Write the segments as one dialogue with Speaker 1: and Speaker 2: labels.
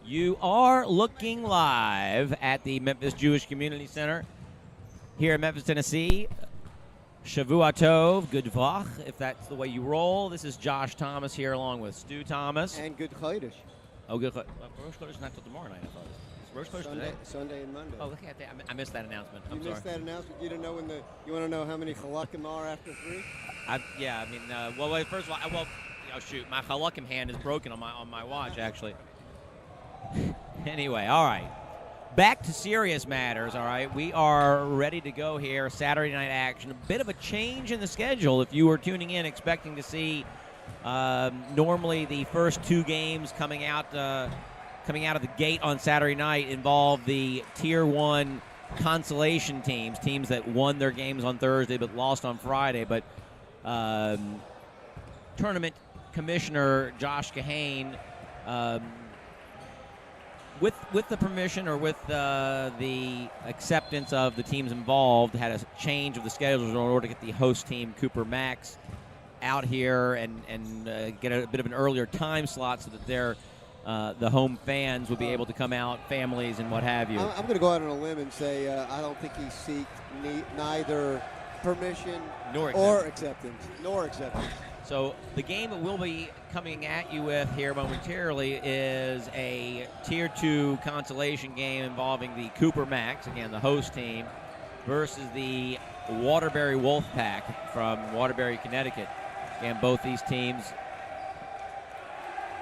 Speaker 1: You are looking live at the Memphis Jewish Community Center here in Memphis, Tennessee. Shavua Tov, good vach, if that's the way you roll. This is Josh Thomas here along with Stu Thomas.
Speaker 2: And good Chodesh.
Speaker 1: Oh, good. Rosh Chodesh is not till tomorrow night, I thought. Is Rosh Chodesh today?
Speaker 2: Sunday and Monday.
Speaker 1: Oh, look at that. I missed that announcement.
Speaker 2: You missed that announcement? You don't know when you want to know how many halakim are after 3?
Speaker 1: First of all, my halakim hand is broken on my watch, actually. Anyway, all right. Back to serious matters, all right. We are ready to go here. Saturday night action. A bit of a change in the schedule if you were tuning in expecting to see normally the first 2 games coming out of the gate on Saturday night involve the Tier 1 consolation teams that won their games on Thursday but lost on Friday. But tournament commissioner Josh Kahane, with the permission or with the acceptance of the teams involved, had a change of the schedules in order to get the host team, Cooper MACS, out here and get a bit of an earlier time slot so that the home fans would be able to come out, families and what have you.
Speaker 2: I'm going to go out on a limb and say I don't think he seeked neither permission nor acceptance.
Speaker 1: So the game that we'll be coming at you with here momentarily is a Tier 2 consolation game involving the Cooper MACS, again the host team, versus the Waterbury WOLFPACK from Waterbury, Connecticut. And both these teams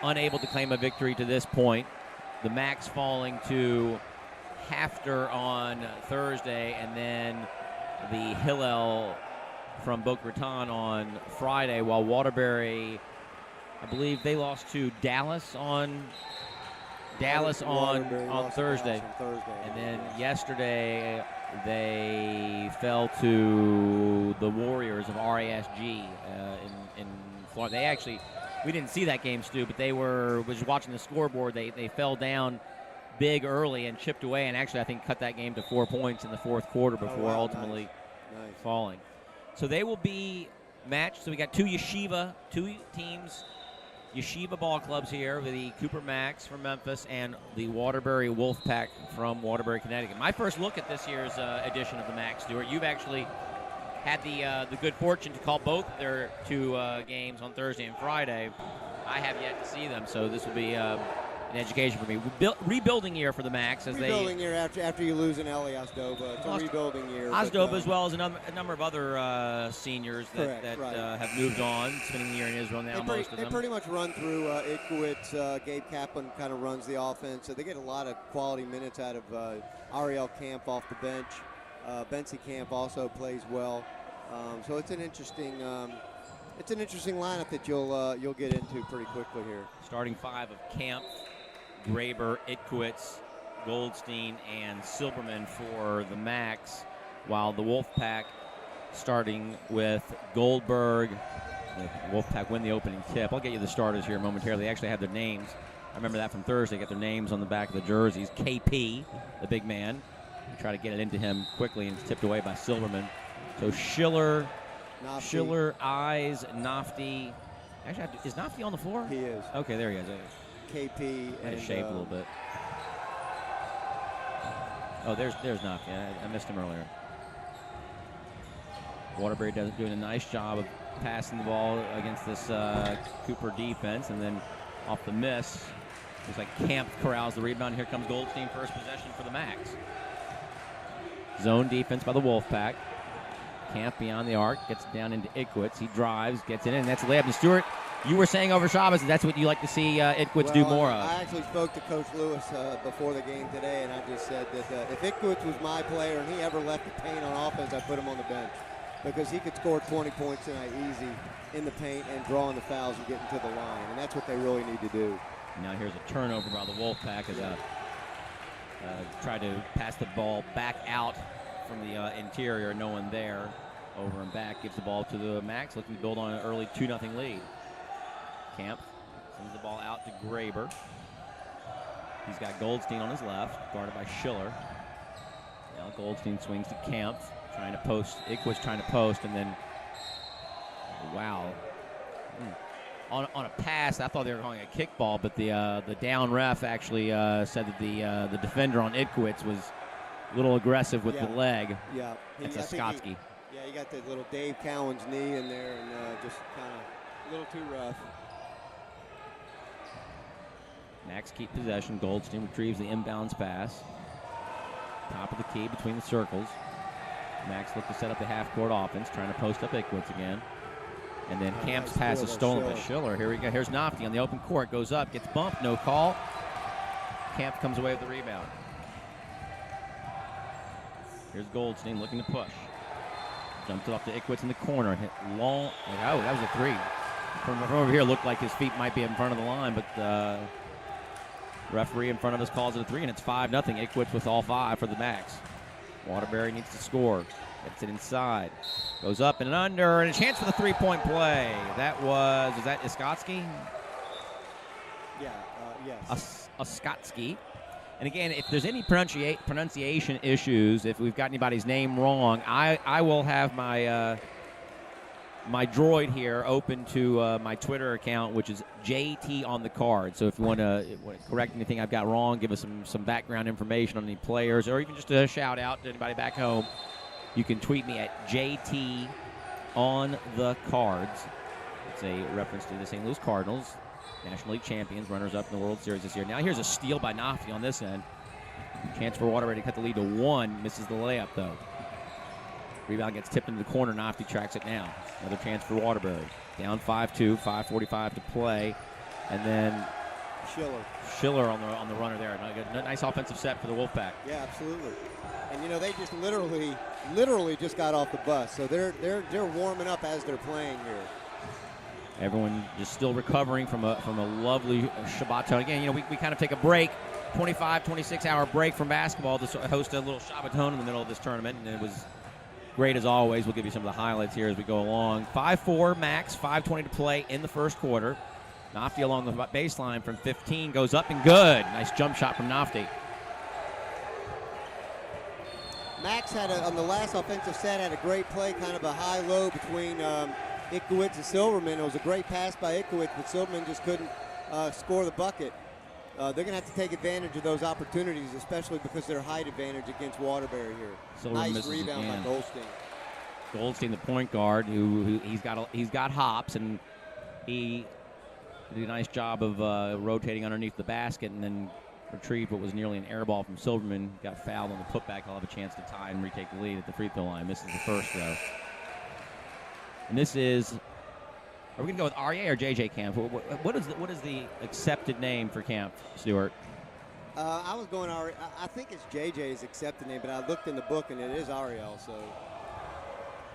Speaker 1: unable to claim a victory to this point. The MACS falling to Hafter on Thursday, and then the Hillel from Boca Raton on Friday, while Waterbury, I believe they lost to Dallas on Thursday. And then yesterday they fell to the Warriors of RASG in Florida. We didn't see that game, Stu, but was watching the scoreboard. They fell down big early and chipped away, and actually I think cut that game to 4 points in the fourth quarter before ultimately falling. So they will be matched. So we got two teams, Yeshiva ball clubs here, with the Cooper MACS from Memphis and the Waterbury WOLFPACK from Waterbury, Connecticut. My first look at this year's edition of the MACS, Stuart. You've actually had the good fortune to call both their 2 games on Thursday and Friday. I have yet to see them, so this will be an education for me. Rebuilding year for the MACS.
Speaker 2: Rebuilding year after you lose an Eli Osdoba. It's a rebuilding year.
Speaker 1: Osdoba, as well as a number of other seniors that have moved on, spending the year in Israel now, most of them.
Speaker 2: They pretty much run through Itkowitz. Gabe Kaplan kind of runs the offense, so they get a lot of quality minutes out of Ariel Camp off the bench. Bensi Camp also plays well. So it's an interesting lineup that you'll get into pretty quickly here.
Speaker 1: Starting 5 of Camp, Graber, Itkowitz, Goldstein, and Silberman for the MACS, while the WOLFPACK starting with Goldberg. The WOLFPACK win the opening tip. I'll get you the starters here momentarily. They actually have their names. I remember that from Thursday. Got their names on the back of the jerseys. KP, the big man. Try to get it into him quickly, and it's tipped away by Silberman. So Schiller, Eyes, Nafti. Actually, is Nafti on the floor?
Speaker 2: He is.
Speaker 1: Okay, there he is.
Speaker 2: KP.
Speaker 1: I had to shave a little bit. Oh, there's Nafti. I missed him earlier. Waterbury doing a nice job of passing the ball against this Cooper defense, and then off the miss, looks like Camp corrals the rebound. Here comes Goldstein, first possession for the MACS. Zone defense by the WOLFPACK. Camp beyond the arc, gets down into Itkowitz. He drives, gets it in, and that's a layup. And Stuart, you were saying over Shabbos that's what you like to see Itkowitz do more of.
Speaker 2: I actually spoke to Coach Lewis before the game today, and I just said that if Itkowitz was my player and he ever left the paint on offense, I'd put him on the bench, because he could score 20 points tonight easy in the paint and drawing the fouls and getting to the line, and that's what they really need to do.
Speaker 1: Now here's a turnover by the WOLFPACK as tried to pass the ball back out from the interior, no one there. Over and back, gives the ball to the MACS, looking to build on an early 2-0 lead. Camp sends the ball out to Graber. He's got Goldstein on his left, guarded by Schiller. Now Goldstein swings to Camp, trying to post. Itkowitz trying to post, and then, wow. on a pass. I thought they were calling a kickball, but the down ref actually said that the defender on Itkowitz was a little aggressive with the leg.
Speaker 2: Yeah.
Speaker 1: It's a Skotsky.
Speaker 2: Yeah, you got the little Dave Cowan's knee in there, and just kind of a little too rough.
Speaker 1: MACS keep possession. Goldstein retrieves the inbounds pass. Top of the key between the circles. MACS look to set up the half-court offense, trying to post up Itkowitz again. And then Camp's pass is stolen by Schiller. Here we go. Here's Nofty on the open court. Goes up, gets bumped, no call. Camp comes away with the rebound. Here's Goldstein looking to push. Jumps it off to Itkowitz in the corner. Hit long. Oh, that was a three. From over here, looked like his feet might be in front of the line, but the referee in front of us calls it a three, and it's 5-0. Itkowitz with all 5 for the MACS. Waterbury needs to score. Gets it inside. Goes up and under, and a chance for the three-point play. Was that Iskotsky?
Speaker 2: Yeah, yes.
Speaker 1: Iskotsky. And again, if there's any pronunciation issues, if we've got anybody's name wrong, I will have my my droid here open to my Twitter account, which is JT on the card. So if you want to correct anything I've got wrong, give us some background information on any players, or even just a shout out to anybody back home, you can tweet me at JT on the cards. It's a reference to the St. Louis Cardinals, National League champions, runners-up in the World Series this year. Now here's a steal by Nofty on this end. Chance for Waterbury to cut the lead to 1. Misses the layup, though. Rebound gets tipped into the corner. Nofty tracks it down. Another chance for Waterbury. Down 5-2, 5:45 to play. And then Schiller on the runner there. Nice offensive set for the Wolfpack.
Speaker 2: Yeah, absolutely. And, you know, they just literally just got off the bus. So they're warming up as they're playing here.
Speaker 1: Everyone just still recovering from a lovely Shabbaton. Again, you know, we kind of take a break, 25, 26-hour break from basketball to host a little Shabbaton in the middle of this tournament, and it was great as always. We'll give you some of the highlights here as we go along. 5-4 MACS, 5:20 to play in the first quarter. Nofty along the baseline from 15 goes up and good. Nice jump shot from Nofty.
Speaker 2: MACS on the last offensive set had a great play, kind of a high-low between Itkowitz and Silverman. It was a great pass by Itkowitz, but Silverman just couldn't score the bucket. They're going to have to take advantage of those opportunities, especially because their height advantage against Waterbury here.
Speaker 1: Silverman
Speaker 2: nice rebound by Goldstein.
Speaker 1: Goldstein, the point guard, who he's got hops, and he did a nice job of rotating underneath the basket and then retrieved what was nearly an air ball from Silverman. Got fouled on the putback. He'll have a chance to tie and retake the lead at the free throw line. Misses the first, though. And this is, are we going to go with RA or JJ Camp? What is the accepted name for Camp, Stuart?
Speaker 2: I was going RA. I think it's JJ's accepted name, but I looked in the book and it is Ariel. So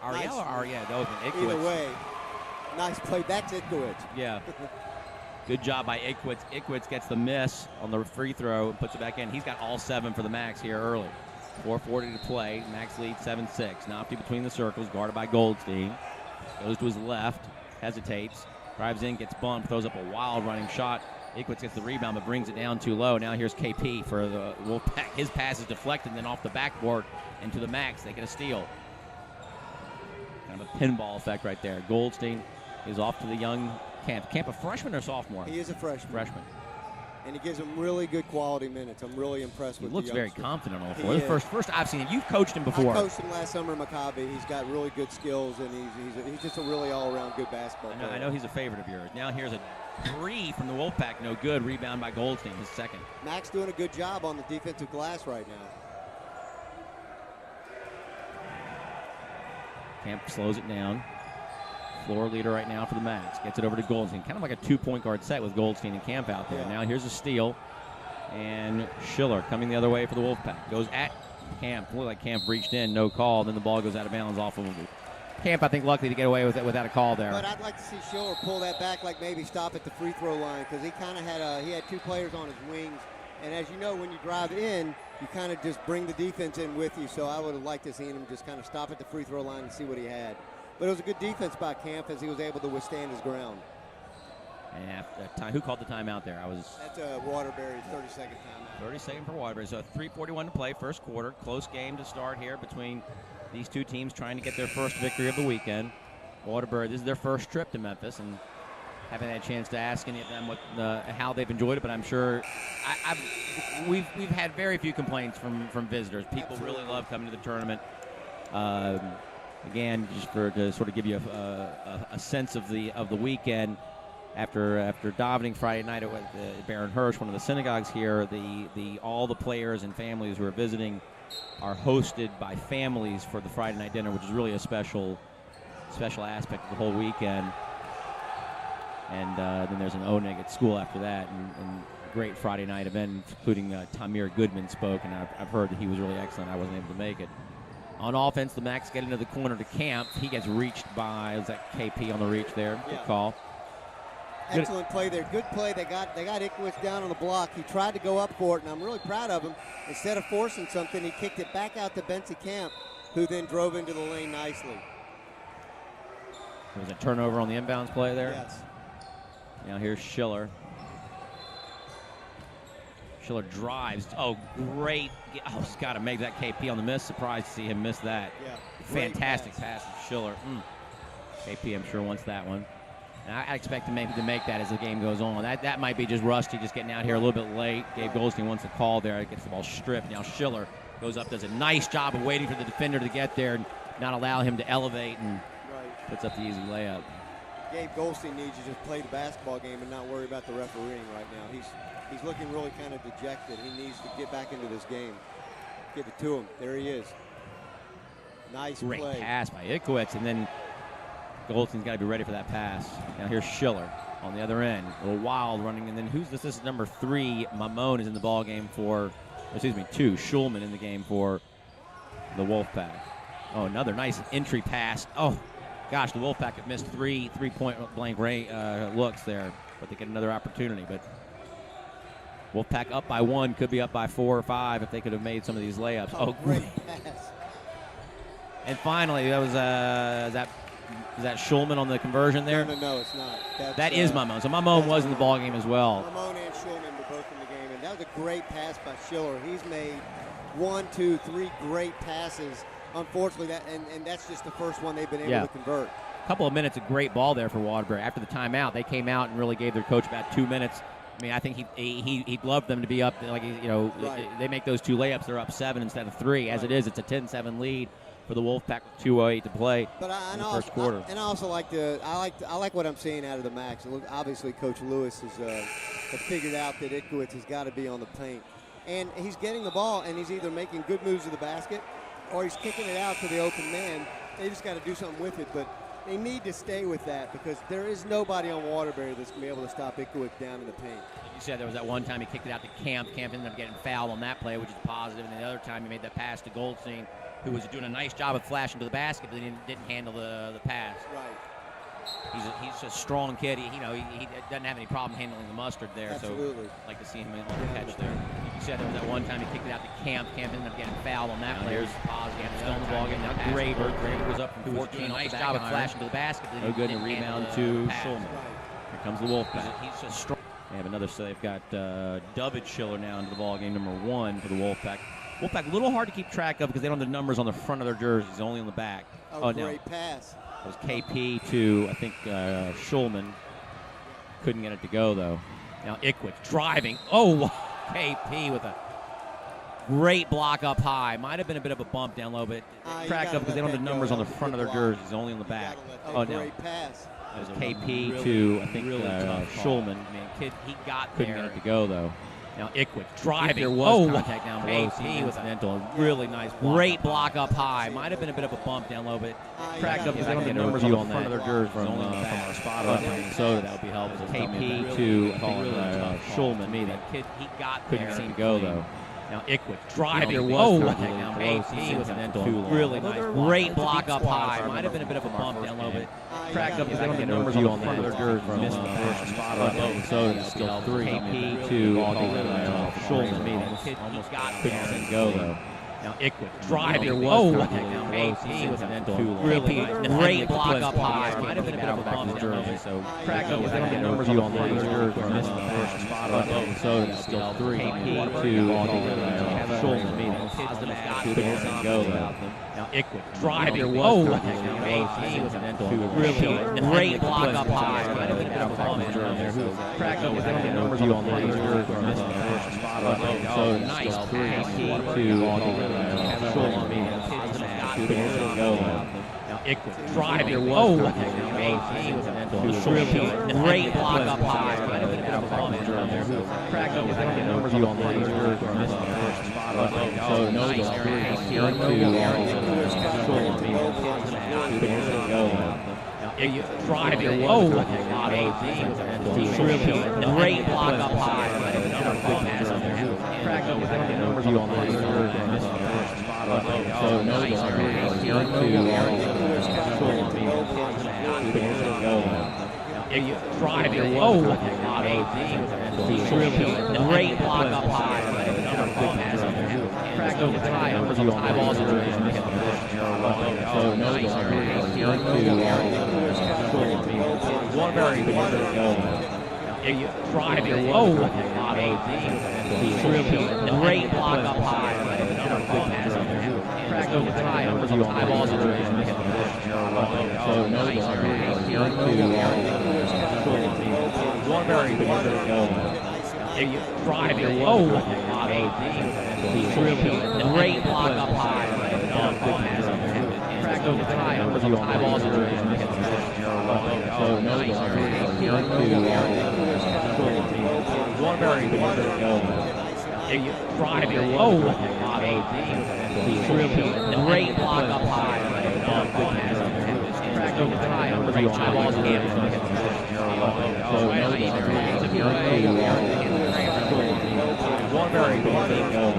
Speaker 1: Ariel
Speaker 2: nice.
Speaker 1: Or Ariel? Itkowitz.
Speaker 2: Either way, nice play. That's Itkowitz.
Speaker 1: Yeah. Good job by Itkowitz. Itkowitz gets the miss on the free throw and puts it back in. He's got all 7 for the MACS here early. 4:40 to play. MACS lead 7-6. Nofty between the circles, guarded by Goldstein. Goes to his left, hesitates, drives in, gets bumped, throws up a wild running shot. Itkowitz gets the rebound but brings it down too low. Now here's KP for the Wolfpack. His pass is deflected, and then off the backboard into the MACS. They get a steal. Kind of a pinball effect right there. Goldstein is off to the young Camp. Camp, a freshman or sophomore?
Speaker 2: He is a freshman.
Speaker 1: Freshman.
Speaker 2: And he gives him really good quality minutes. I'm really impressed with him.
Speaker 1: He looks very confident on the floor. The first I've seen him. You've coached him before.
Speaker 2: I coached him last summer in Maccabi. He's got really good skills, and he's just a really all-around good basketball player.
Speaker 1: I know he's a favorite of yours. Now here's a 3 from the Wolfpack. No good. Rebound by Goldstein, his second.
Speaker 2: MACS doing a good job on the defensive glass right now.
Speaker 1: Camp slows it down. Floor leader right now for the MACS. Gets it over to Goldstein. Kind of like a 2-point guard set with Goldstein and Camp out there. Yeah. Now here's a steal. And Schiller coming the other way for the Wolfpack. Goes at Camp. Looked like Camp reached in. No call. Then the ball goes out of bounds off of him. Camp, I think, lucky to get away with it without a call there.
Speaker 2: But I'd like to see Schiller pull that back, like maybe stop at the free throw line, because he kind of had 2 players on his wings. And as you know, when you drive in, you kind of just bring the defense in with you. So I would have liked to see him just kind of stop at the free throw line and see what he had. But it was a good defense by Camp as he was able to withstand his ground.
Speaker 1: And after that time, who called the timeout there?
Speaker 2: That's Waterbury's 30-second timeout.
Speaker 1: 30-second for Waterbury. So 3:41 to play, first quarter. Close game to start here between these two teams trying to get their first victory of the weekend. Waterbury, this is their first trip to Memphis, and haven't had a chance to ask any of them how they've enjoyed it, but I'm sure we've had very few complaints from visitors. People really love coming to the tournament. Again, just to sort of give you a sense of the weekend. After davening Friday night at Baron Hirsch, one of the synagogues here, all the players and families who are visiting are hosted by families for the Friday night dinner, which is really a special aspect of the whole weekend. And then there's an Oneg at school after that, and a great Friday night event, including Tamir Goodman spoke, and I've heard that he was really excellent. I wasn't able to make it. On offense, the MACS get into the corner to Camp. He gets reached by, was that KP on the reach there? Good call.
Speaker 2: Excellent play there. Good play. They got Ikowicz down on the block. He tried to go up for it, and I'm really proud of him. Instead of forcing something, he kicked it back out to Benzie Camp, who then drove into the lane nicely.
Speaker 1: There was a turnover on the inbounds play there.
Speaker 2: Yes.
Speaker 1: Now here's Schiller. Schiller drives. Oh, great. Oh, he's got to make that KP on the miss. Surprised to see him miss that.
Speaker 2: Yeah.
Speaker 1: Fantastic pass from Schiller. KP, I'm sure, wants that one. And I expect him maybe to make that as the game goes on. That might be just Rusty just getting out here a little bit late. Gabe Goldstein wants a call there. Gets the ball stripped. Now Schiller goes up, does a nice job of waiting for the defender to get there and not allow him to elevate, and puts up the easy layup.
Speaker 2: Gabe Goldstein needs to just play the basketball game and not worry about the refereeing right now. He's looking really kind of dejected. He needs to get back into this game. Give it to him. There he is. Nice
Speaker 1: Great
Speaker 2: play.
Speaker 1: Pass by Ikowicz, and then Goldstein's got to be ready for that pass. Now here's Schiller on the other end. A little wild running, and then who's this? This is number 3. Mamone is in the ball game for, 2. Schulman in the game for the Wolfpack. Oh, another nice entry pass. Oh, gosh, the Wolfpack have missed 3 3-point blank looks there, but they get another opportunity. But Wolfpack up by 1, could be up by 4 or 5 if they could have made some of these layups.
Speaker 2: Oh, great pass.
Speaker 1: And finally, that was is that Schulman on the conversion there?
Speaker 2: No, it's not.
Speaker 1: That is Mamone. So Mamone was in the ball game as well.
Speaker 2: Mamone and Schulman were both in the game, and that was a great pass by Schiller. He's made 1, 2, 3 great passes. Unfortunately, that's just the first one they've been able to convert.
Speaker 1: A couple of minutes of great ball there for Waterbury. After the timeout, they came out and really gave their coach about 2 minutes. I mean, I think he'd love them to be up. They make those 2 layups, they're up 7 instead of 3. As it is, it's a 10-7 lead for the Wolfpack with 2:08 to play in the first quarter.
Speaker 2: And I also like what I'm seeing out of the MACS. Obviously, Coach Lewis has figured out that Ikowicz has got to be on the paint, and he's getting the ball, and he's either making good moves to the basket or he's kicking it out to the open man. They just got to do something with it, but they need to stay with that because there is nobody on Waterbury that's going to be able to stop Ikowicz down in the paint.
Speaker 1: You said there was that one time he kicked it out to Camp. Camp ended up getting fouled on that play, which is positive, and the other time he made that pass to Goldstein, who was doing a nice job of flashing to the basket, but he didn't handle the pass.
Speaker 2: Right.
Speaker 1: He's a strong kid. He doesn't have any problem handling the mustard there.
Speaker 2: Absolutely.
Speaker 1: So I'd like to see him on the catch there. You said there was that one time he kicked it out to Camp. Camp ended up getting fouled on that play. Here's positive. Still in the ball game. Now Graber was up from 14. Doing a nice job of flashing to the basket. No good. And a rebound to Schulman. Here comes the Wolfpack. He's just strong. They have another. So they've got David Schiller now into the ball game, number 1 for the Wolfpack. Wolfpack a little hard to keep track of because they don't have the numbers on the front of their jerseys, only on the back.
Speaker 2: Great pass.
Speaker 1: It was KP to, I think, Schulman. Couldn't get it to go, though. Now Ikowicz driving. Oh, KP with a great block up high. Might have been a bit of a bump down low, but cracked up because they don't have the numbers on the front of their jerseys, only on the back.
Speaker 2: Great pass.
Speaker 1: It was KP to, I think, Schulman. I mean, kid, he got there. Couldn't get it to go, though. Now Ikowicz driving. There was contact down below. KP with a really nice block. Great block up high. Might have been a bit of a bump down low, but cracked up because they don't have the numbers on the front of their jerseys. From our spot up in Minnesota, that would be helpful. KP to, I think, Schulman. Kid, he got there. Couldn't seem to go, though. Now Ikowicz driving. There was contact down below. KP with a really nice great block up high. Might have been a bit of a bump down low, but cracked up because they don't have the numbers on the front of their jerseys. From first spot up in Minnesota, that would be helpful. KP to Schulman. Kid, he got there. Couldn't go, though. Now Ickwood driving. Oh, now AP with an really great block up high. Might have been a bit of a bump jersey, so cracked up with the numbers on the jersey. Missed the first spot on Minnesota. Still 3 to Schulman meeting. Go now Ickwood driving. Oh, now AP with an really great block up high. Might have been a bit of a bump jersey, so cracked up with the numbers on the jersey. Missed the first spot on Minnesota. Nice 3 to Schulman meeting. Go now Ickwood driving. Oh, now AP with an really great block up high. Might have been a bit of a bump jersey, so cracked up with the numbers on the jersey. Missed the first spot on Minnesota. Nice 3 to Schulman meeting. Go driving. Oh, now AP with an really great block up high. Might have been a bit of a bump jersey, so cracked up with the numbers on the jersey. Missed the first spot on Minnesota. Nice 3 to Schulman meeting. Go driving. Oh, now AP with an really great block up high. Might have been a bit of a bump jersey, so cracked up with the numbers on the balls and nice 3 to Schulman meeting. Waterbury driving. Oh, now AP with an really great block up high. Might have been a bit of a bump jersey, so cracked up with the numbers on the balls and nice 3 to Schulman meeting. Waterbury driving. Oh, now AP with an really great block up high. Might have been a bit of a bump jersey, so cracked up with the numbers on the balls and nice 3 to Schulman meeting. Waterbury driving. Oh, now AP with an really great block up high. Might have been a bit of a bump jersey, so cracked up with the numbers on the balls and nice 3 Waterbury driving. Oh, now AP with an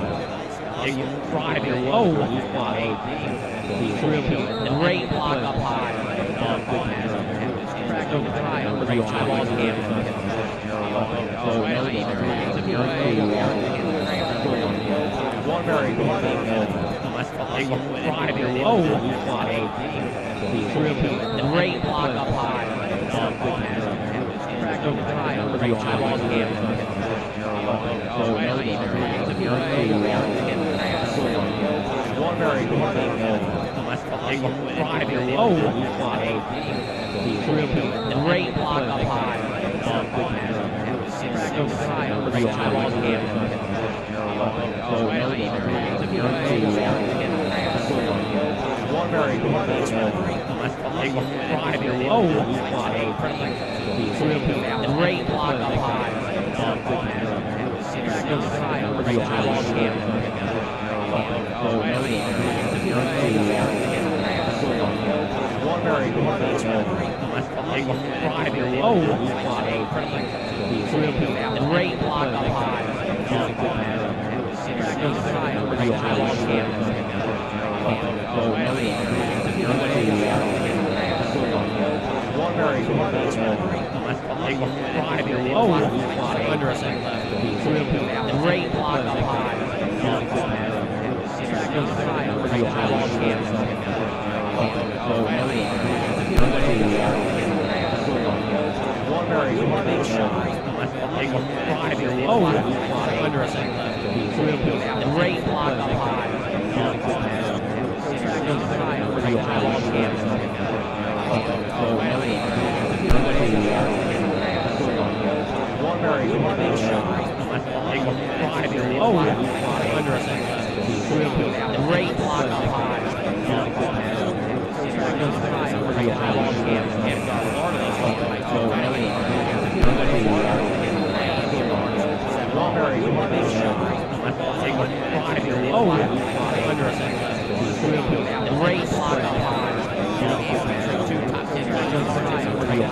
Speaker 1: really great block up high. Might have been a bit of a bump jersey, so cracked up with the numbers on the balls and nice 3 Waterbury driving. Oh, now AP with an really great block up high. Might have been a bit of a bump jersey, so cracked up with the numbers on the balls and nice 3 Waterbury driving. Oh, now AP with an really great block up high. Might have been a bit of a bump jersey, so cracked up with the numbers on the balls and nice 3 Waterbury driving. Oh, now AP with an great block up high. Might have been a bit of a bump jersey, so cracked up with the numbers on the balls and nice 3 Waterbury driving. Oh, now AP with an great block up high. Might have been a bit of a bump jersey, so cracked up with the numbers on the balls and nice 3 Waterbury driving. Oh, under a second left. Great block up high. Waterbury driving. Oh, under a second left. Great block up high. Waterbury driving. Oh, under a second left. Great block up high. Waterbury driving. Oh, under a second left. Great block up high. Two top 10 Waterbury driving.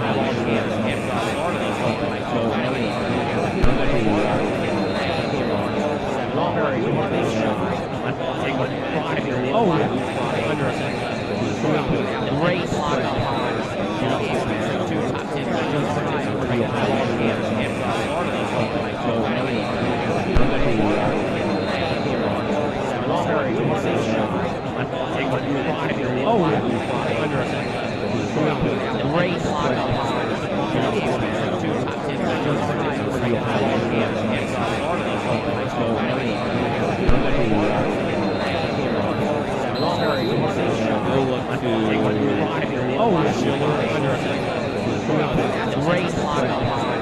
Speaker 1: Oh, under a second left. Great block up high. Two top 10 Waterbury
Speaker 3: Great block up high.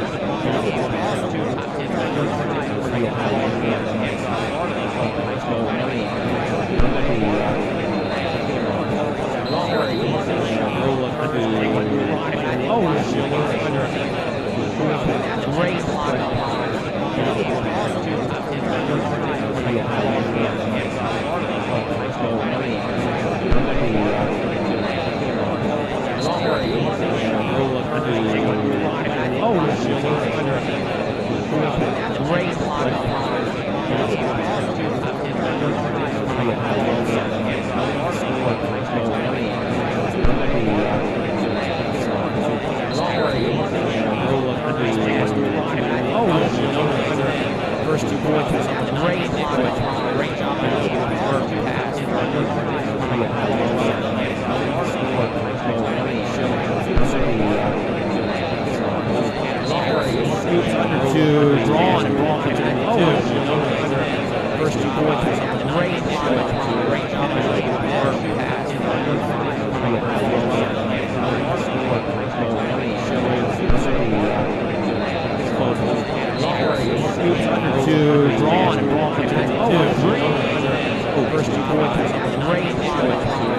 Speaker 3: Great block up Great block up First 2 points was great. Great job by the pass. Scoops under 2, drawn and ball comes in 2. First 2 points was great. Great job by the pass. Scoops under 2, drawn and ball comes in 2. First 2 points was great.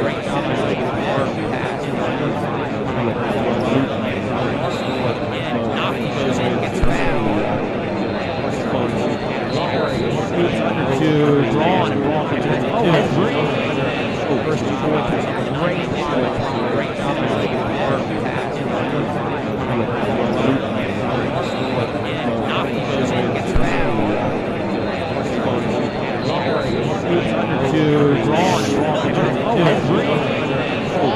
Speaker 3: Great job by the pass. And Naki goes in, gets fouled. Scoops under 2, drawn and ball comes in 2. First 2 points was great. Great job by the pass. And Naki goes in, gets fouled. Scoops under 2, drawn and ball comes in 2.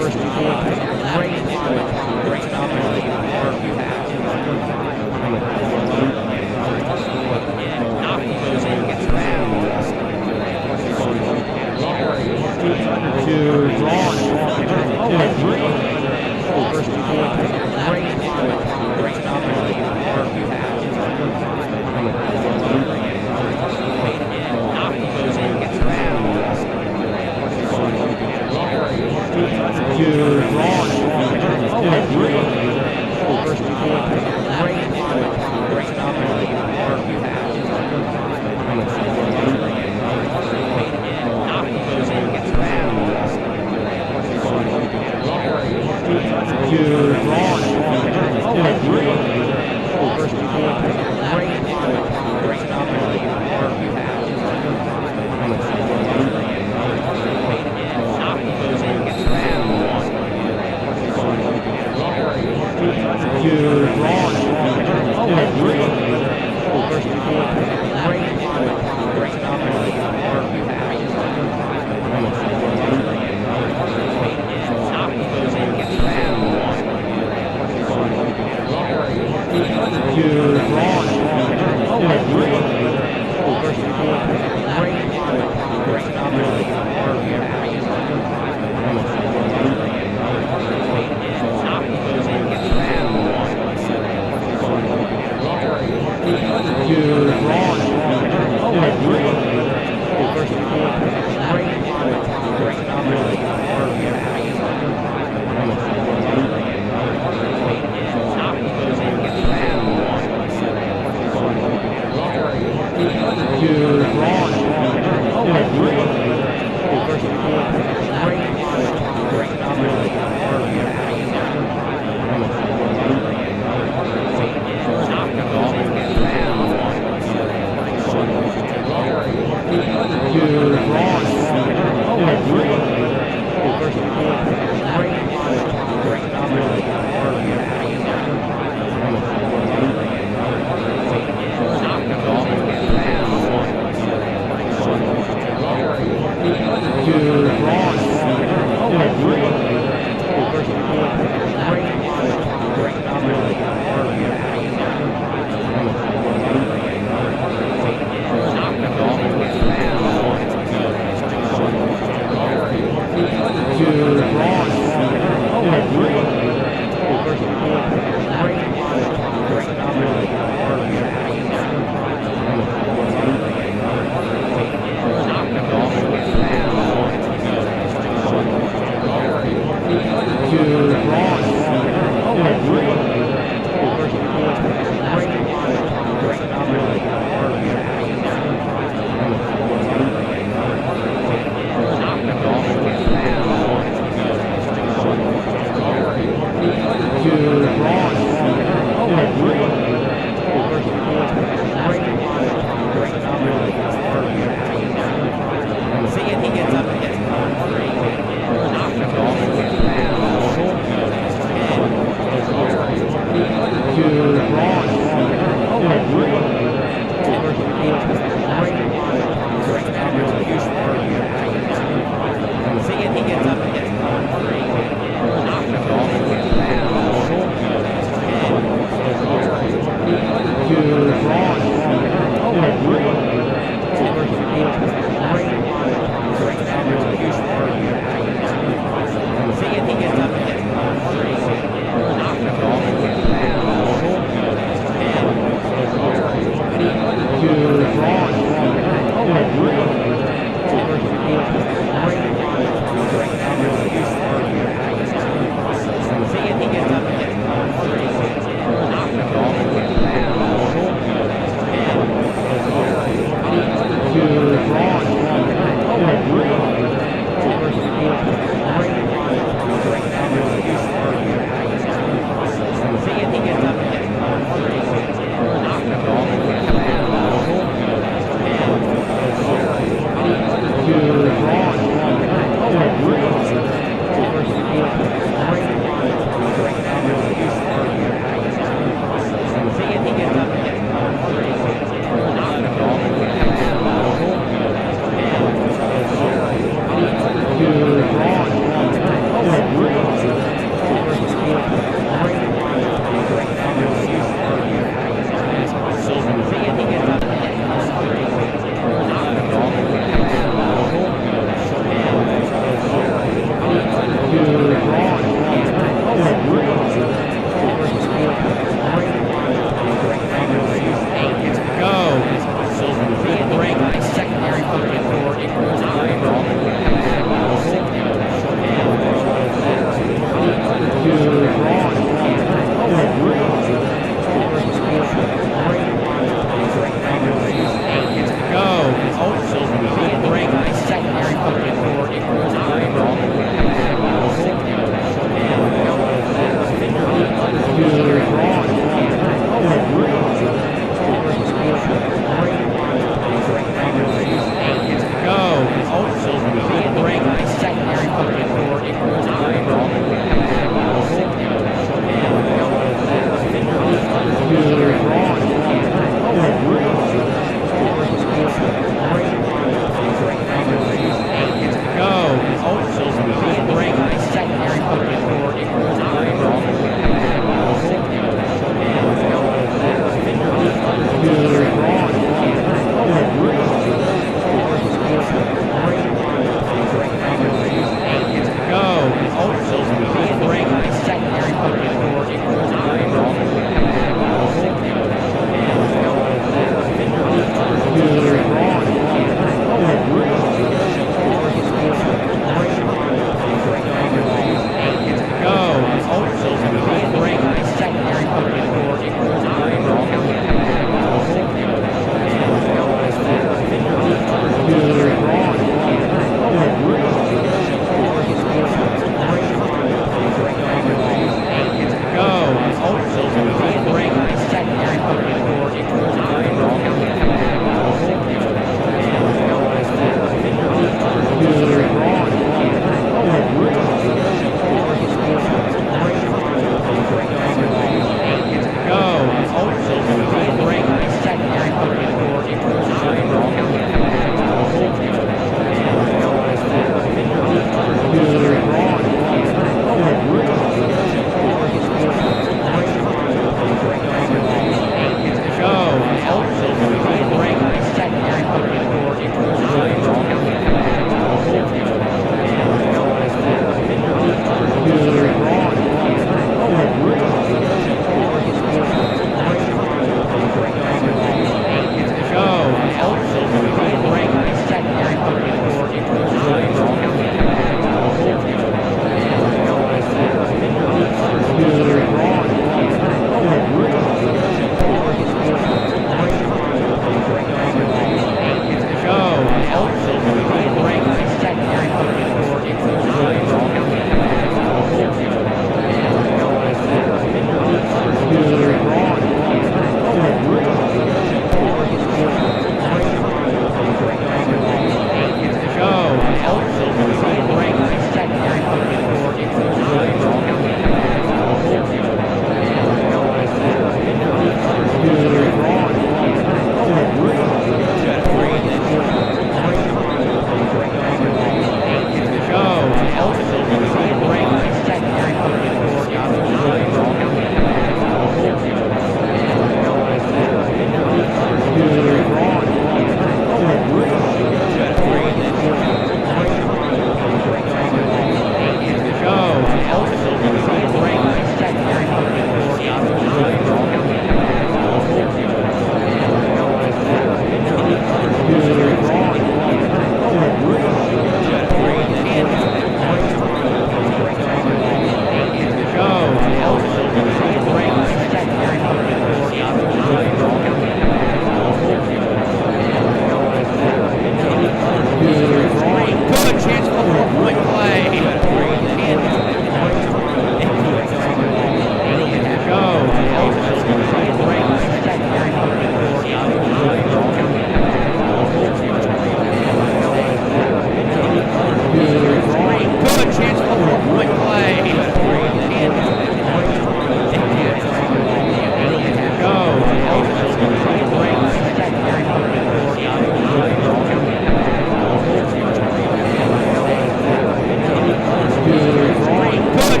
Speaker 3: First 2 points was great. Great job by the pass. And Naki goes in, gets fouled. Scoops under 2, drawn and ball comes in 2. First 2 points was great.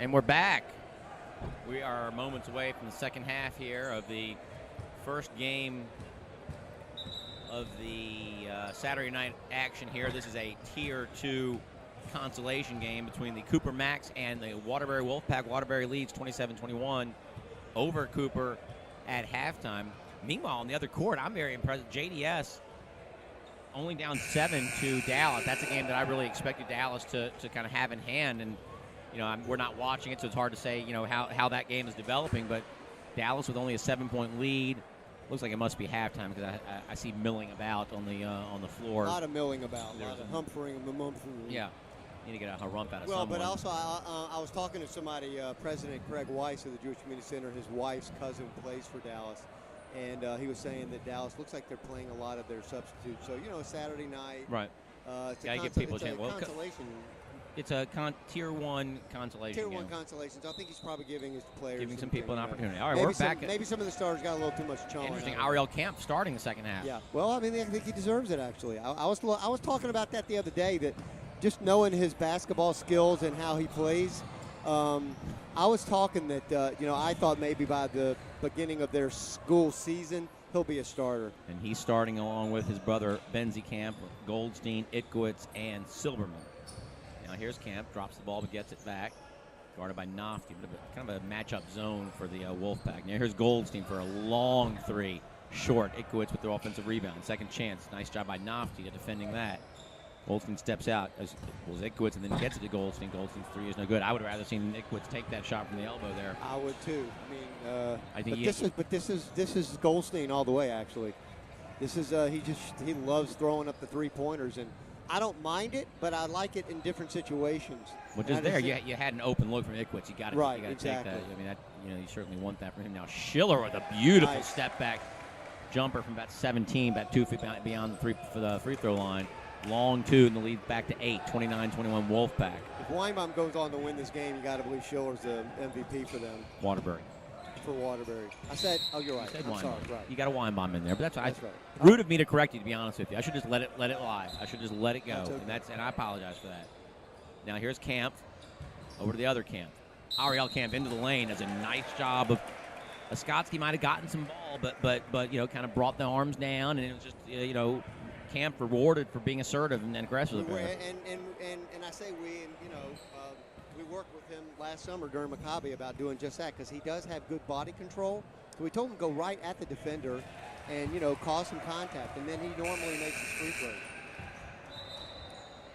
Speaker 1: And we're back. We are moments away from the second half here of the first game of the Saturday night action here. This is a Tier 2 consolation game between the Cooper MACS and the Waterbury WOLFPACK. Waterbury leads 27-21 over Cooper at halftime. Meanwhile, on the other court, I'm very impressed. JDS only down 7 to Dallas. That's a game that I really expected Dallas to kind of have in hand. And, you know, we're not watching it, so it's hard to say, you know, how that game is developing. But Dallas with only a 7-point lead. Looks like it must be halftime because I see milling about on the floor.
Speaker 2: A lot of milling about, a lot of humphering.
Speaker 1: Yeah, need to get a rump out of
Speaker 2: someone.
Speaker 1: Well,
Speaker 2: but also I was talking to somebody, President Craig Weiss of the Jewish Community Center. His wife's cousin plays for Dallas, and he was saying that Dallas looks like they're playing a lot of their substitutes. So, you know, Saturday night.
Speaker 1: Right.
Speaker 2: It's
Speaker 1: Gotta give people a chance.
Speaker 2: Consolation.
Speaker 1: It's a Tier 1 consolation
Speaker 2: Tier 1
Speaker 1: game.
Speaker 2: consolation. So I think he's probably giving his players.
Speaker 1: Giving some people an opportunity. All right,
Speaker 2: maybe
Speaker 1: we're back.
Speaker 2: Maybe some of the stars got a little too much challenge.
Speaker 1: Interesting. Ariel Camp starting the second half.
Speaker 2: Yeah. Well, I mean, I think he deserves it, actually. I was talking about that the other day, that just knowing his basketball skills and how he plays, I was talking that, you know, I thought maybe by the beginning of their school season, he'll be a starter.
Speaker 1: And he's starting along with his brother, Benzie Camp, Goldstein, Itkowitz, and Silberman. Now here's Camp, drops the ball but gets it back. Guarded by Nofty, kind of a matchup zone for the WOLFPACK. Now here's Goldstein for a long three. Short, Itkowitz with the offensive rebound. Second chance, nice job by Nofty to defending that. Goldstein steps out as was Itkowitz and then gets it to Goldstein. Goldstein's three is no good. I would have rather seen Itkowitz take that shot from the elbow there.
Speaker 2: I would too. I mean, this is Goldstein all the way, actually. This is he loves throwing up the 3-pointers, and I don't mind it, but I like it in different situations.
Speaker 1: Which is there. You had an open look from Itkowitz. You got to
Speaker 2: exactly.
Speaker 1: take that. I mean, you certainly want that from him. Now Schiller with a beautiful step back jumper from about 17, about 2 feet beyond the free throw line. Long two, and the lead back to 8, 29-21 WOLFPACK.
Speaker 2: If Weinbaum goes on to win this game, you got to believe Schiller's the MVP for them.
Speaker 1: Waterbury.
Speaker 2: For Waterbury. I said, oh, you're right. I'm sorry, right.
Speaker 1: You got a Weinbaum in there, but that's
Speaker 2: right.
Speaker 1: Rude of me to correct you, to be honest with you. I should just let it lie. I should just let it go,
Speaker 2: okay.
Speaker 1: and I apologize for that. Now here's Camp, over to the other Camp. Ariel Camp into the lane does a nice job of. Skotsky might have gotten some ball, but you know, kind of brought the arms down, and it was just you know. Camp rewarded for being assertive and aggressive.
Speaker 2: And I say we, and you know, we worked with him last summer during Maccabi about doing just that because he does have good body control. So we told him to go right at the defender and, you know, cause some contact, and then he normally makes his free throws.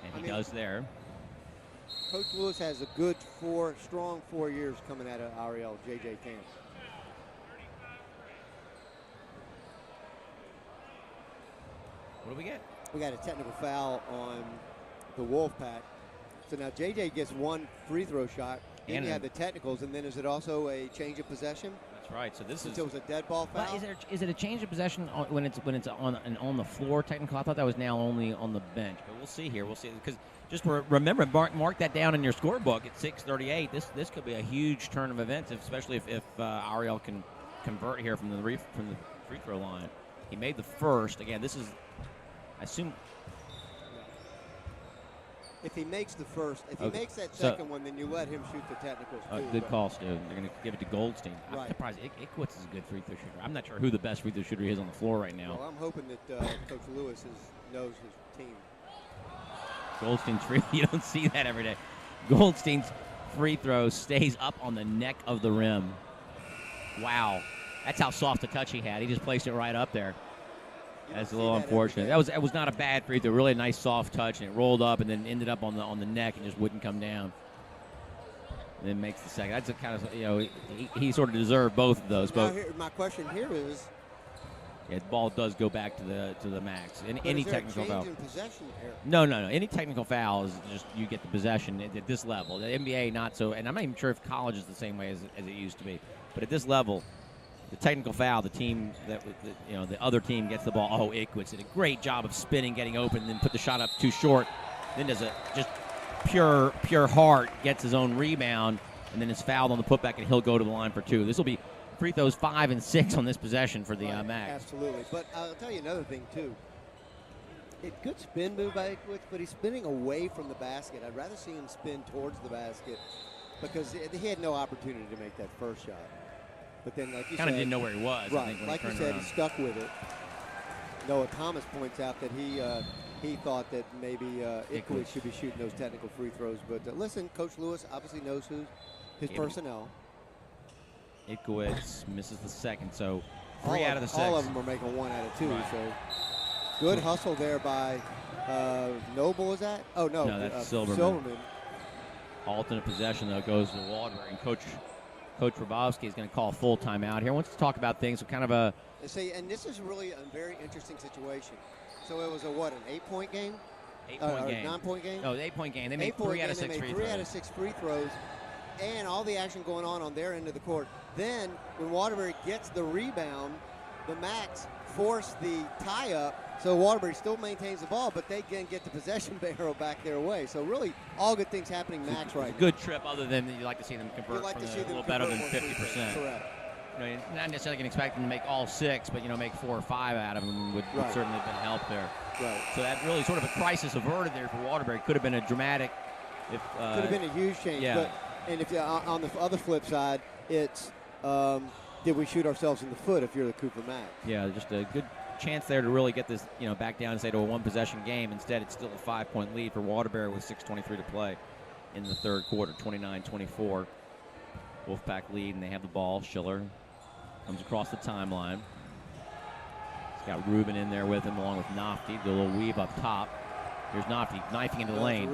Speaker 1: And he does there.
Speaker 2: Coach Lewis has a good strong 4 years coming out of Ariel, J.J. Camp.
Speaker 1: What do we get?
Speaker 2: We got a technical foul on the WOLFPACK. So now JJ gets one free throw shot. Then you have the technicals, and then is it also a change of possession?
Speaker 1: That's right. So this
Speaker 2: it was a dead ball foul.
Speaker 1: Is it a change of possession when it's on the floor technical? I thought that was now only on the bench, but we'll see here. We'll see because just remember mark that down in your scorebook at 6:38. This could be a huge turn of events, especially if Ariel can convert here from the free throw line. He made the first. Again, this is. I assume
Speaker 2: if he makes the first, if he makes that second one, then you let him shoot the technicals too.
Speaker 1: Good call, Stu. They're going to give it to Goldstein. I'm surprised. Itkowitz is a good free throw shooter. I'm not sure who the best free throw shooter is on the floor right now.
Speaker 2: Well, I'm hoping that Coach Lewis knows his team.
Speaker 1: Goldstein's free. You don't see that every day. Goldstein's free throw stays up on the neck of the rim. Wow. That's how soft a touch he had. He just placed it right up there. That's a little unfortunate. That was not a bad free throw. Really nice soft touch, and it rolled up and then ended up on the neck and just wouldn't come down. And then makes the second. That's a kind of he sort of deserved both of those.
Speaker 2: My question here is.
Speaker 1: Yeah, the ball does go back to the MACS. Any technical foul.
Speaker 2: In possession here?
Speaker 1: No. Any technical foul is just you get the possession at this level. The NBA not so, and I'm not even sure if college is the same way as it used to be. But at this level. The technical foul, the team the other team gets the ball. Oh, Itkowitz did a great job of spinning, getting open, and then put the shot up too short. Then does just pure heart, gets his own rebound, and then is fouled on the putback, and he'll go to the line for two. This will be free throws 5 and 6 on this possession for the MACS.
Speaker 2: Absolutely, but I'll tell you another thing too. Good spin move by Itkowitz, but he's spinning away from the basket. I'd rather see him spin towards the basket. because he had no opportunity to make that first shot. But then, like you
Speaker 1: kind of
Speaker 2: said,
Speaker 1: didn't know where he was.
Speaker 2: right?
Speaker 1: I think, when
Speaker 2: like
Speaker 1: he
Speaker 2: you
Speaker 1: turned
Speaker 2: said,
Speaker 1: around.
Speaker 2: he stuck with it. Noah Thomas points out that he thought that maybe Ickowicz should be shooting those technical free throws. But listen, Coach Lewis obviously knows his personnel.
Speaker 1: Ickowicz misses the second, so 3 out of the 6.
Speaker 2: All of them are making 1 out of 2.
Speaker 1: Right.
Speaker 2: So good hustle there by Noble. Is that? Oh no,
Speaker 1: No, that's Silverman. Alternate possession though goes to Waterbury, and Coach Grabowski is going to call a full timeout here. Wants to talk about things. So kind of a.
Speaker 2: And this is really a very interesting situation. So it was an 8-point game?
Speaker 1: 8-point game.
Speaker 2: 9-point game?
Speaker 1: No, 8-point game. They made 3 out of 6 free throws.
Speaker 2: 3 out of 6 free throws, and all the action going on their end of the court. Then when Waterbury gets the rebound, the MACS force the tie-up. So Waterbury still maintains the ball, but they can get the possession barrel back their way. So really, all good things happening MACS right now.
Speaker 1: Good trip, other than you like to see them convert
Speaker 2: like
Speaker 1: from
Speaker 2: to see
Speaker 1: a
Speaker 2: them
Speaker 1: little better than
Speaker 2: convert
Speaker 1: 50%.
Speaker 2: Correct.
Speaker 1: You know, you're not necessarily going to expect them to make all 6, but make 4 or 5 out of them would certainly have been help there.
Speaker 2: Right.
Speaker 1: So that really sort of a crisis averted there for Waterbury. Could have been a dramatic. Could
Speaker 2: have been a huge change.
Speaker 1: Yeah.
Speaker 2: And if on the other flip side, it's did we shoot ourselves in the foot if you're the Cooper MACS?
Speaker 1: Yeah, just a good chance there to really get this, back down and say to a 1-possession game. Instead, it's still a 5-point lead for Waterbury with 6:23 to play in the third quarter, 29-24. Wolfpack lead, and they have the ball. Schiller comes across the timeline. He's got Rubin in there with him, along with Nofty. Do a little weave up top. Here's Nofty knifing into the lane.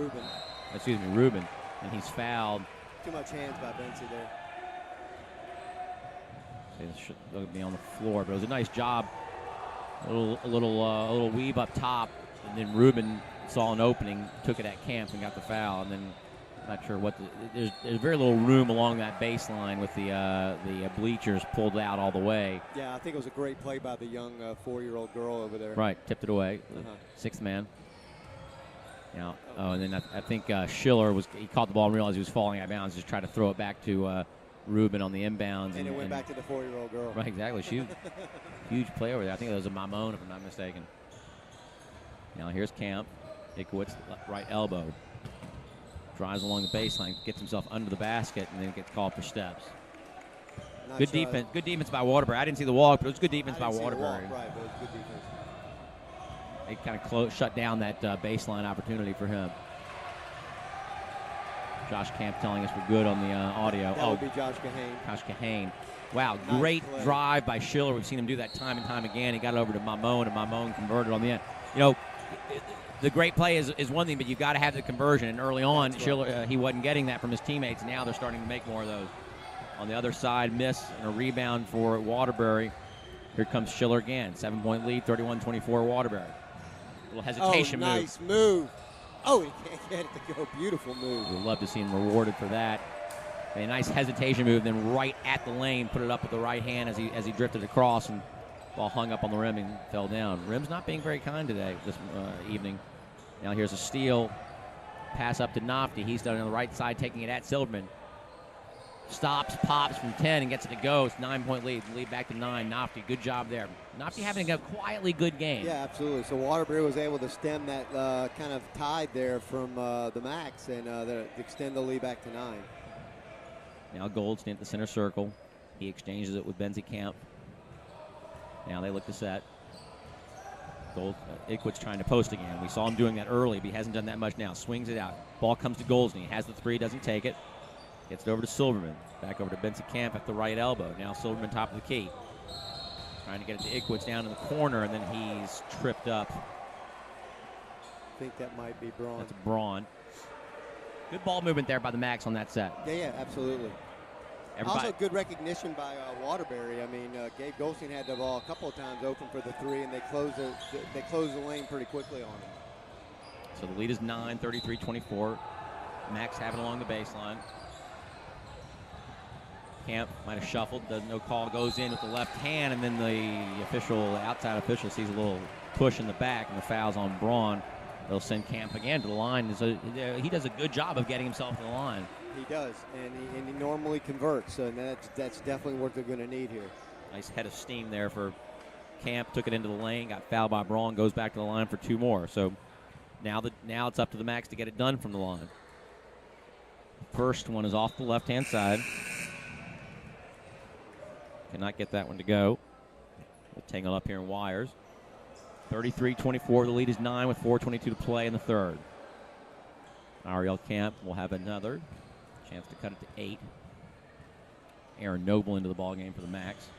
Speaker 1: Rubin. And he's fouled.
Speaker 2: Too much hands by Benzie there.
Speaker 1: They'll be on the floor, but it was a nice job. A little weave up top, and then Rubin saw an opening, took it at Camp, and got the foul. And then not sure what there's very little room along that baseline with the bleachers pulled out all the way.
Speaker 2: Yeah, I think it was a great play by the young 4-year-old girl over there.
Speaker 1: Right, tipped it away. Sixth man. And then I think Schiller he caught the ball and realized he was falling out of bounds. Just tried to throw it back to Rubin on the inbounds.
Speaker 2: And it went back to the 4-year-old girl.
Speaker 1: Right, exactly. She huge play over there. I think that was a Mamone, if I'm not mistaken. Now here's Camp. Ickowicz, right elbow. Drives along the baseline, gets himself under the basket, and then gets called for steps. Good defense. Good defense by Waterbury. I didn't see the walk, but it was good defense by Waterbury.
Speaker 2: Right, but it was good defense.
Speaker 1: They kind of shut down that baseline opportunity for him. Josh Camp telling us we're good on the audio.
Speaker 2: That would be Josh Kahane.
Speaker 1: Josh Kahane. Wow,
Speaker 2: nice
Speaker 1: great
Speaker 2: play.
Speaker 1: Drive by Schiller. We've seen him do that time and time again. He got it over to Mamone, and Mamone converted on the end. The great play is one thing, but you've got to have the conversion. And early on, Schiller, he wasn't getting that from his teammates. Now they're starting to make more of those. On the other side, miss and a rebound for Waterbury. Here comes Schiller again. 7-point lead, 31-24 Waterbury. Little hesitation move.
Speaker 2: Nice move. Oh, he can't get it to go. Beautiful move.
Speaker 1: We'd love to see him rewarded for that. A nice hesitation move, then right at the lane, put it up with the right hand as he drifted across, and ball hung up on the rim and fell down. Rim's not being very kind today this evening. Now here's a steal. Pass up to Nofty. He's done on the right side, taking it at Silverman. Stops, pops from 10, and gets it to go. It's 9-point lead. Lead back to 9. Nofty, good job there. Nofty having a quietly good game.
Speaker 2: Yeah, absolutely. So Waterbury was able to stem that kind of tide there from the MACS and extend the lead back to 9.
Speaker 1: Now Goldstein at the center circle. He exchanges it with Benzie Camp. Now they look to set. Ickowicz trying to post again. We saw him doing that early, but he hasn't done that much now. Swings it out. Ball comes to Goldstein. He has the 3, doesn't take it. Gets it over to Silverman. Back over to Benzie Camp at the right elbow. Now Silverman top of the key. Trying to get it to Ickowicz down in the corner, and then he's tripped up.
Speaker 2: I think that might be Braun.
Speaker 1: That's Braun. Good ball movement there by the MACS on that set.
Speaker 2: Yeah, absolutely. Also, good recognition by Waterbury. I mean, Gabe Goldstein had the ball a couple of times open for the 3, and they closed the lane pretty quickly on him.
Speaker 1: So the lead is 9, 33-24. MACS have it along the baseline. Camp might have shuffled. No call. Goes in with the left hand, and then the outside official sees a little push in the back, and the foul's on Braun. They'll send Camp again to the line. So he does a good job of getting himself to the line.
Speaker 2: He does, and he normally converts, and that's definitely what they're going to need here.
Speaker 1: Nice head of steam there for Camp. Took it into the lane, got fouled by Braun, goes back to the line for 2 more. So now it's up to the MACS to get it done from the line. First one is off the left-hand side. Cannot get that one to go. We'll tangle up here in wires. 33-24. The lead is 9 with 4:22 to play in the third. Ariel Camp will have another chance to cut it to 8. Aaron Noble into the ball game for the MACS.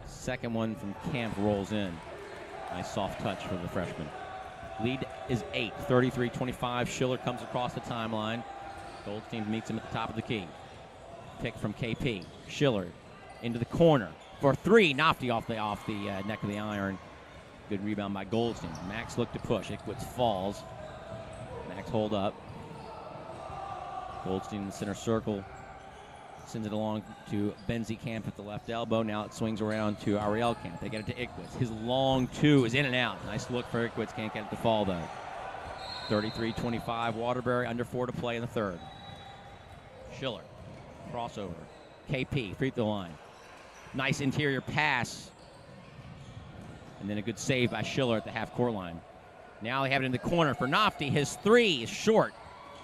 Speaker 1: Second one from Camp rolls in. Nice soft touch for the freshman. Lead is 8, 33-25. Schiller comes across the timeline. Goldstein meets him at the top of the key. Pick from KP. Schiller into the corner for 3. Nofty off the neck of the iron. Good rebound by Goldstein. Max looked to push. Ickwitz falls. Max hold up. Goldstein in the center circle. Sends it along to Benzie Camp at the left elbow. Now it swings around to Ariel Camp. They get it to Ickwitz. His long 2 is in and out. Nice look for Ickwitz. Can't get it to fall, though. 33-25. Waterbury under 4 to play in the third. Schiller. Crossover. KP. Free throw line. Nice interior pass. And then a good save by Schiller at the half-court line. Now they have it in the corner for Nofty. His 3 is short.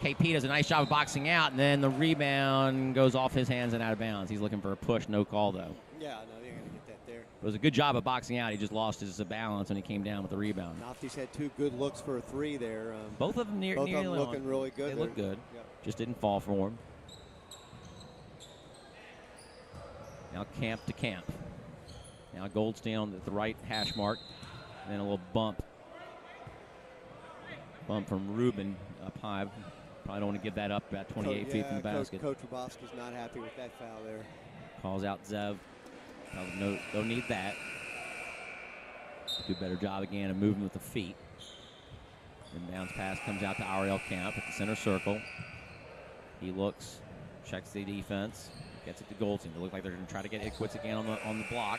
Speaker 1: KP does a nice job of boxing out, and then the rebound goes off his hands and out of bounds. He's looking for a push, no call, though.
Speaker 2: Yeah, no, they're going to get that there.
Speaker 1: It was a good job of boxing out. He just lost his balance when he came down with the rebound.
Speaker 2: Nofty's had 2 good looks for a 3 there.
Speaker 1: Both of them
Speaker 2: both of them looking really good.
Speaker 1: They look good.
Speaker 2: Yep.
Speaker 1: Just didn't fall for him. Now Camp to Camp. Now Goldstein on the right hash mark. And then a little bump. Bump from Rubin up high. Probably don't want to give that up about 28 feet from the basket.
Speaker 2: Coach Rabowski's not happy with that foul there.
Speaker 1: Calls out Zev. No, don't need that. Do a better job again of moving with the feet. Inbounds pass comes out to Ariel Camp at the center circle. He looks, checks the defense, gets it to Goldstein. They look like they're going to try to get Ickwitz again on the block.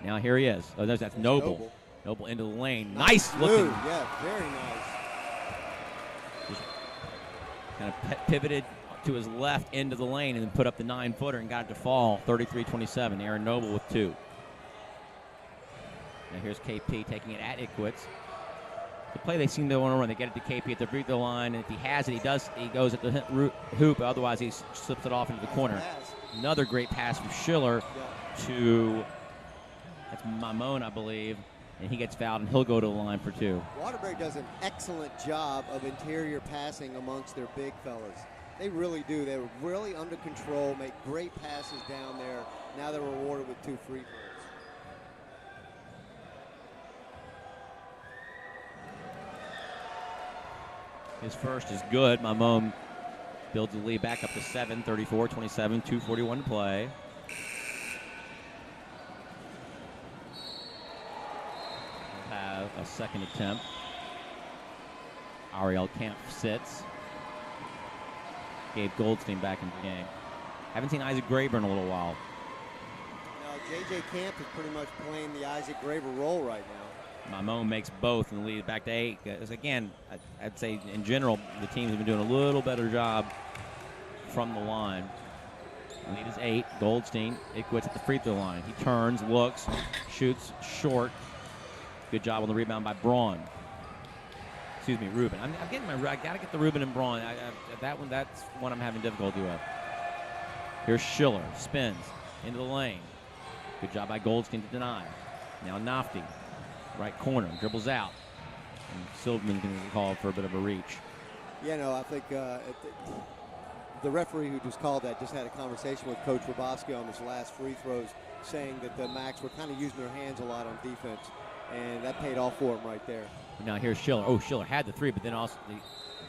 Speaker 1: Now here he is. Oh, that's Noble. Noble into the lane. Nice looking.
Speaker 2: Yeah, very nice.
Speaker 1: Just kind of pivoted to his left into the lane and then put up the 9-footer and got it to fall. 33-27. Aaron Noble with 2. Now here's KP taking it at Ickwitz. The play they seem to want to run. They get it to KP at the free throw line, and if he has it, he goes at the hoop. Otherwise, he slips it off into the corner. Another great pass from Schiller to that's Mamone, I believe. And he gets fouled, and he'll go to the line for 2.
Speaker 2: Waterbury does an excellent job of interior passing amongst their big fellas. They really do. They're really under control, make great passes down there. Now they're rewarded with 2 free throws.
Speaker 1: His first is good. Mamone builds the lead back up to 7, 34-27, 2:41 to play. Have a second attempt. Ariel Camp sits. Gabe Goldstein back in the game. Haven't seen Isaac Graber in a little while.
Speaker 2: Now, J.J. Camp is pretty much playing the Isaac Graber role right now.
Speaker 1: Mamone makes both and leads back to 8. Again, I'd say in general, the teams have been doing a little better job from the line. The lead is 8. Goldstein, Ickwitz at the free throw line. He turns, looks, shoots short. Good job on the rebound by Braun. Excuse me, Rubin. I'm getting I got to get the Rubin and Braun. That's one I'm having difficulty with. Here's Schiller, spins into the lane. Good job by Goldstein to deny. Now Nofty, right corner, dribbles out. And Silverman's going to call for a bit of a reach.
Speaker 2: Yeah, no, I think the referee who just called that just had a conversation with Coach Rabowski on this last free throws, saying that the MACS were kind of using their hands a lot on defense. And that paid off for him right there.
Speaker 1: Now here's Schiller. Oh, Schiller had the 3, but then also he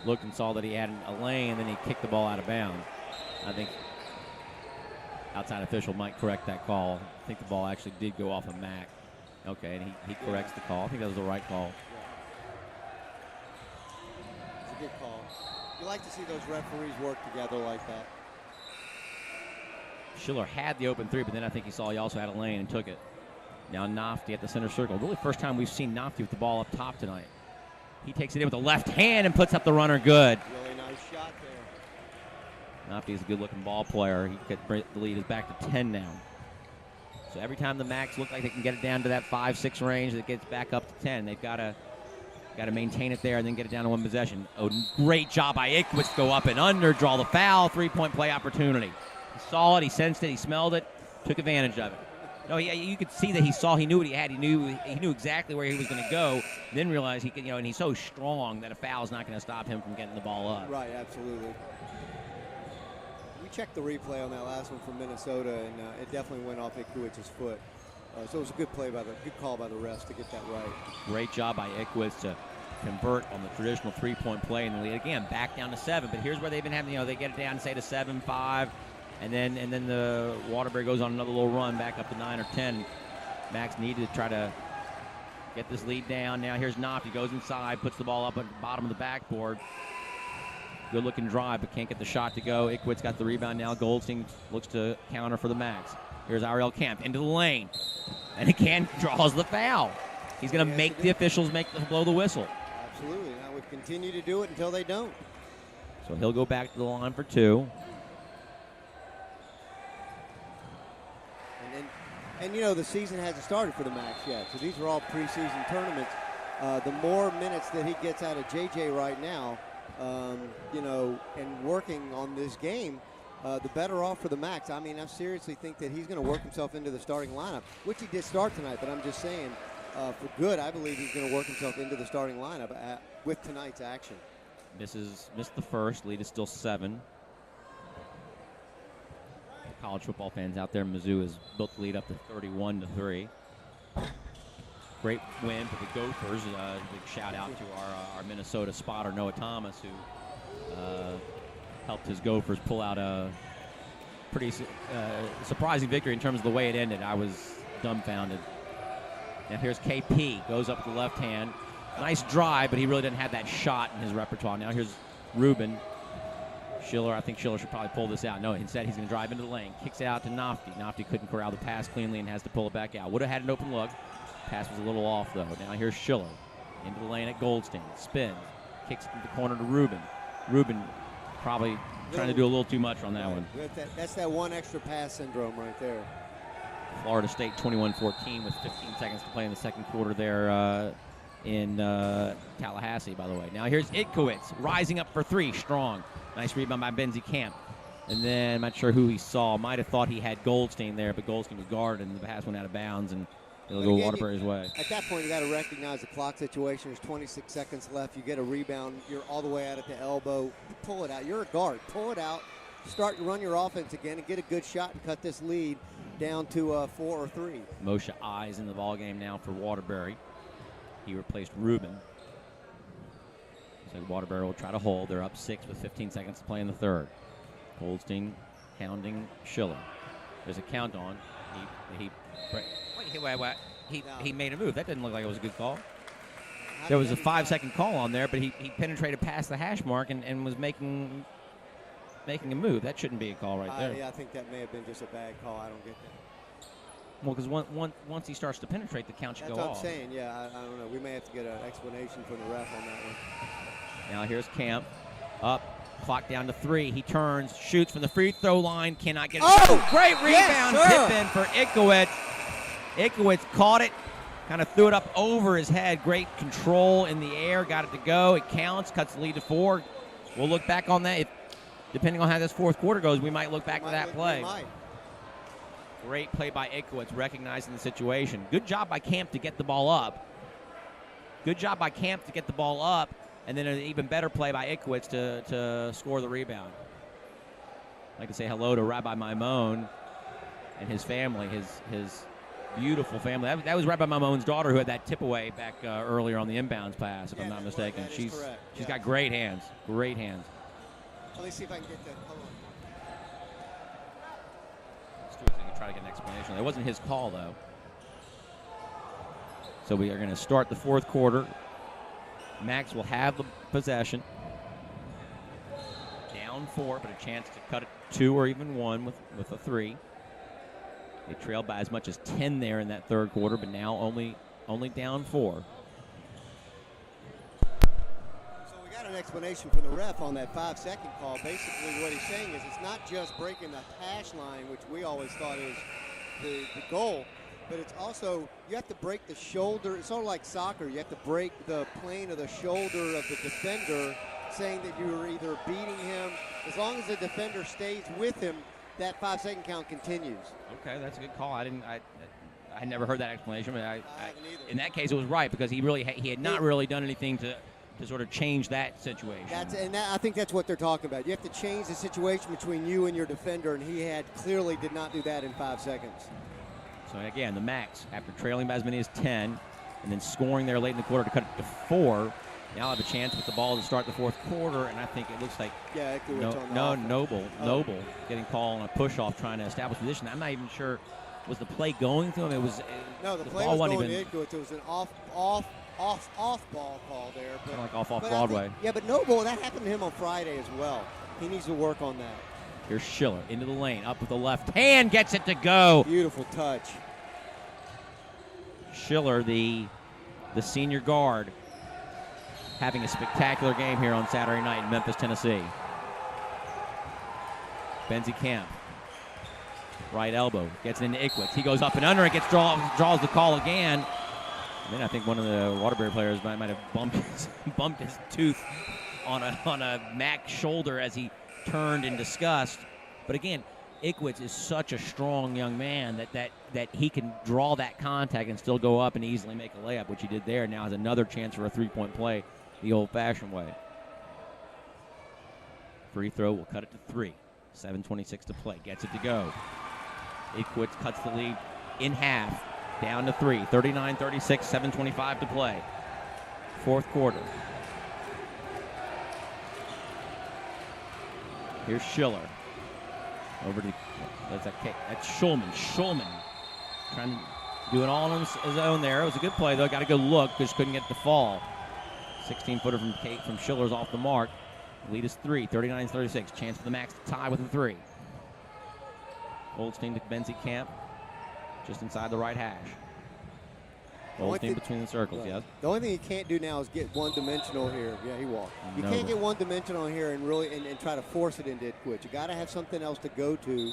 Speaker 1: looked and saw that he had a lane, and then he kicked the ball out of bounds. I think outside official might correct that call. I think the ball actually did go off of Mac. Okay, and he corrects the call. I think that was the right call.
Speaker 2: Yeah. It's a good call. You like to see those referees work together like that.
Speaker 1: Schiller had the open 3, but then I think he saw he also had a lane and took it. Now Nofty at the center circle. Really first time we've seen Nofty with the ball up top tonight. He takes it in with the left hand and puts up the runner good.
Speaker 2: Really nice shot there.
Speaker 1: Nofty is a good-looking ball player. The lead is back to 10 now. So every time the MACS look like they can get it down to that 5-6 range, it gets back up to 10. They've got to Got to maintain it there and then get it down to one possession. Oh, great job by Ickowitz to go up and under, draw the foul, three-point play opportunity. He saw it, he sensed it, he smelled it, took advantage of it. No, you could see that he knew what he had. He knew exactly where he was going to go. Then realized he could, and he's so strong that a foul's not going to stop him from getting the ball up.
Speaker 2: Right, absolutely. We checked the replay on that last one from Minnesota, and it definitely went off Ickowitz's foot. So it was a good call by the refs to get that right.
Speaker 1: Great job by Ickowitz to convert on the traditional three-point play in the lead. Again, back down to 7. But here's where they've been having, they get it down, say, to 7-5. And then the Waterbury goes on another little run back up to 9 or 10. MACS needed to try to get this lead down. Now here's Knopf. He goes inside, puts the ball up at the bottom of the backboard. Good-looking drive, but can't get the shot to go. Ickowitz got the rebound now. Goldstein looks to counter for the MACS. Here's Ariel Camp into the lane. And again, draws the foul. He's going to make the officials blow the whistle.
Speaker 2: Absolutely. And I would continue to do it until they don't.
Speaker 1: So he'll go back to the line for 2.
Speaker 2: And the season hasn't started for the MACS yet. So these are all preseason tournaments. The more minutes that he gets out of JJ right now, and working on this game, the better off for the MACS. I mean, I seriously think that he's going to work himself into the starting lineup, which he did start tonight, but I'm just saying, for good, I believe he's going to work himself into the starting lineup with tonight's action.
Speaker 1: Missed the first. Lead is still 7. College football fans out there, Mizzou has built the lead up to 31-3. Great win for the Gophers. Big shout out to our Minnesota spotter, Noah Thomas, who helped his Gophers pull out a pretty surprising victory in terms of the way it ended. I was dumbfounded. Now here's KP, goes up with the left hand. Nice drive, but he really didn't have that shot in his repertoire. Now here's Rubin. I think Schiller should probably pull this out. No, instead he's going to drive into the lane. Kicks it out to Knopf. Knopf couldn't corral the pass cleanly and has to pull it back out. Would have had an open look. Pass was a little off, though. Now here's Schiller. Into the lane at Goldstein. Spins. Kicks it to the corner to Rubin. Rubin probably trying to do a little too much on that one.
Speaker 2: That's that one extra pass syndrome right there.
Speaker 1: Florida State 21-14 with 15 seconds to play in the second quarter there in Tallahassee, by the way. Now here's Ickowitz rising up for 3, strong. Nice rebound by Benzie Camp. And then I'm not sure who he saw. Might have thought he had Goldstein there, but Goldstein was guarded, and the pass went out of bounds, and it'll go Waterbury's way.
Speaker 2: At that point, you got to recognize the clock situation. There's 26 seconds left. You get a rebound. You're all the way out at the elbow. Pull it out. You're a guard. Pull it out. Start to run your offense again and get a good shot and cut this lead down to 4 or 3.
Speaker 1: Moshe Eyes in the ballgame now for Waterbury. He replaced Rubin. So Waterbury will try to hold. They're up 6 with 15 seconds to play in the third. Goldstein hounding Schiller. There's a count on. He made a move. That didn't look like it was a good call. There was a 5-second call on there, but he penetrated past the hash mark and was making a move. That shouldn't be a call right there.
Speaker 2: Yeah, I think that may have been just a bad call. I don't get that.
Speaker 1: Well, because once he starts to penetrate, the count should go off.
Speaker 2: That's what I'm saying. Yeah, I don't know. We may have to get an explanation from the ref on that one.
Speaker 1: Now here's Camp. Up, clock down to 3. He turns, shoots from the free throw line, cannot get it.
Speaker 2: Oh,
Speaker 1: great rebound,
Speaker 2: yes,
Speaker 1: tip in for Ickowitz. Ickowitz caught it, kind of threw it up over his head. Great control in the air, got it to go. It counts, cuts the lead to 4. We'll look back on that. Depending on how this fourth quarter goes, we might look back to that play. Great play by Ickowitz, recognizing the situation. Good job by Camp to get the ball up. And then an even better play by Ickowitz to score the rebound. I'd like to say hello to Rabbi Maimon and his family, his beautiful family. That was Rabbi Maimon's daughter who had that tip away back earlier on the inbounds pass, if I'm not mistaken. She's got great hands. Great hands.
Speaker 2: Let me see if I can get that. Hold on.
Speaker 1: Stuart, I can try to get an explanation. It wasn't his call, though. So we are going to start the fourth quarter. MACS will have the possession. Down 4, but a chance to cut it 2 or even 1 with a 3. They trailed by as much as 10 there in that third quarter, but now only down 4.
Speaker 2: So we got an explanation from the ref on that 5-second call. Basically what he's saying is it's not just breaking the hash line, which we always thought is the goal. but it's also, you have to break the shoulder. It's sort of like soccer. You have to break the plane of the shoulder of the defender, saying that you were either beating him. As long as the defender stays with him, that 5-second count continues.
Speaker 1: Okay, that's a good call. I never heard that explanation, but
Speaker 2: I haven't either.
Speaker 1: in that case, it was right because he had not really done anything to sort of change that situation.
Speaker 2: I think that's what they're talking about. You have to change the situation between you and your defender, and he clearly did not do that in 5 seconds.
Speaker 1: So again, the MACS, after trailing by as many as 10, and then scoring there late in the quarter to cut it to 4, now have a chance with the ball to start the fourth quarter, and I think it looks like Noble getting called on a push-off trying to establish position. I'm not even sure, was the play going to him?
Speaker 2: The play was going to Ickowicz. It was an off ball call there.
Speaker 1: Kind of like off Broadway.
Speaker 2: But Noble, that happened to him on Friday as well. He needs to work on that.
Speaker 1: Here's Schiller into the lane, up with the left hand, gets it to go.
Speaker 2: Beautiful touch.
Speaker 1: Schiller, the senior guard, having a spectacular game here on Saturday night in Memphis, Tennessee. Benzie Camp, right elbow, gets it into Ickowicz. He goes up and under, it draws the call again. And then I think one of the Waterbury players might have bumped his tooth on a MAC shoulder as he turned in disgust. But again, Ickowicz is such a strong young man that he can draw that contact and still go up and easily make a layup, which he did there. Now has another chance for a three-point play the old-fashioned way. Free throw will cut it to 3. 7:26 to play. Gets it to go. Ickowicz cuts the lead in half. Down to 3. 39-36, 7:25 to play. Fourth quarter. Here's Schiller. Over to, that's Schulman. Schulman trying to do it all on his own there. It was a good play, though. Got a good look, just couldn't get the fall. 16-footer from Schiller's off the mark. Lead is 3, 39-36. Chance for the MACS to tie with a 3. Goldstein to Benzie Camp, just inside the right hash. Goldstein between the circles, yes.
Speaker 2: The only thing you can't do now is get one-dimensional here. Yeah, he walked. You can't get one-dimensional here and really and try to force it into Ickowicz. You got to have something else to go to.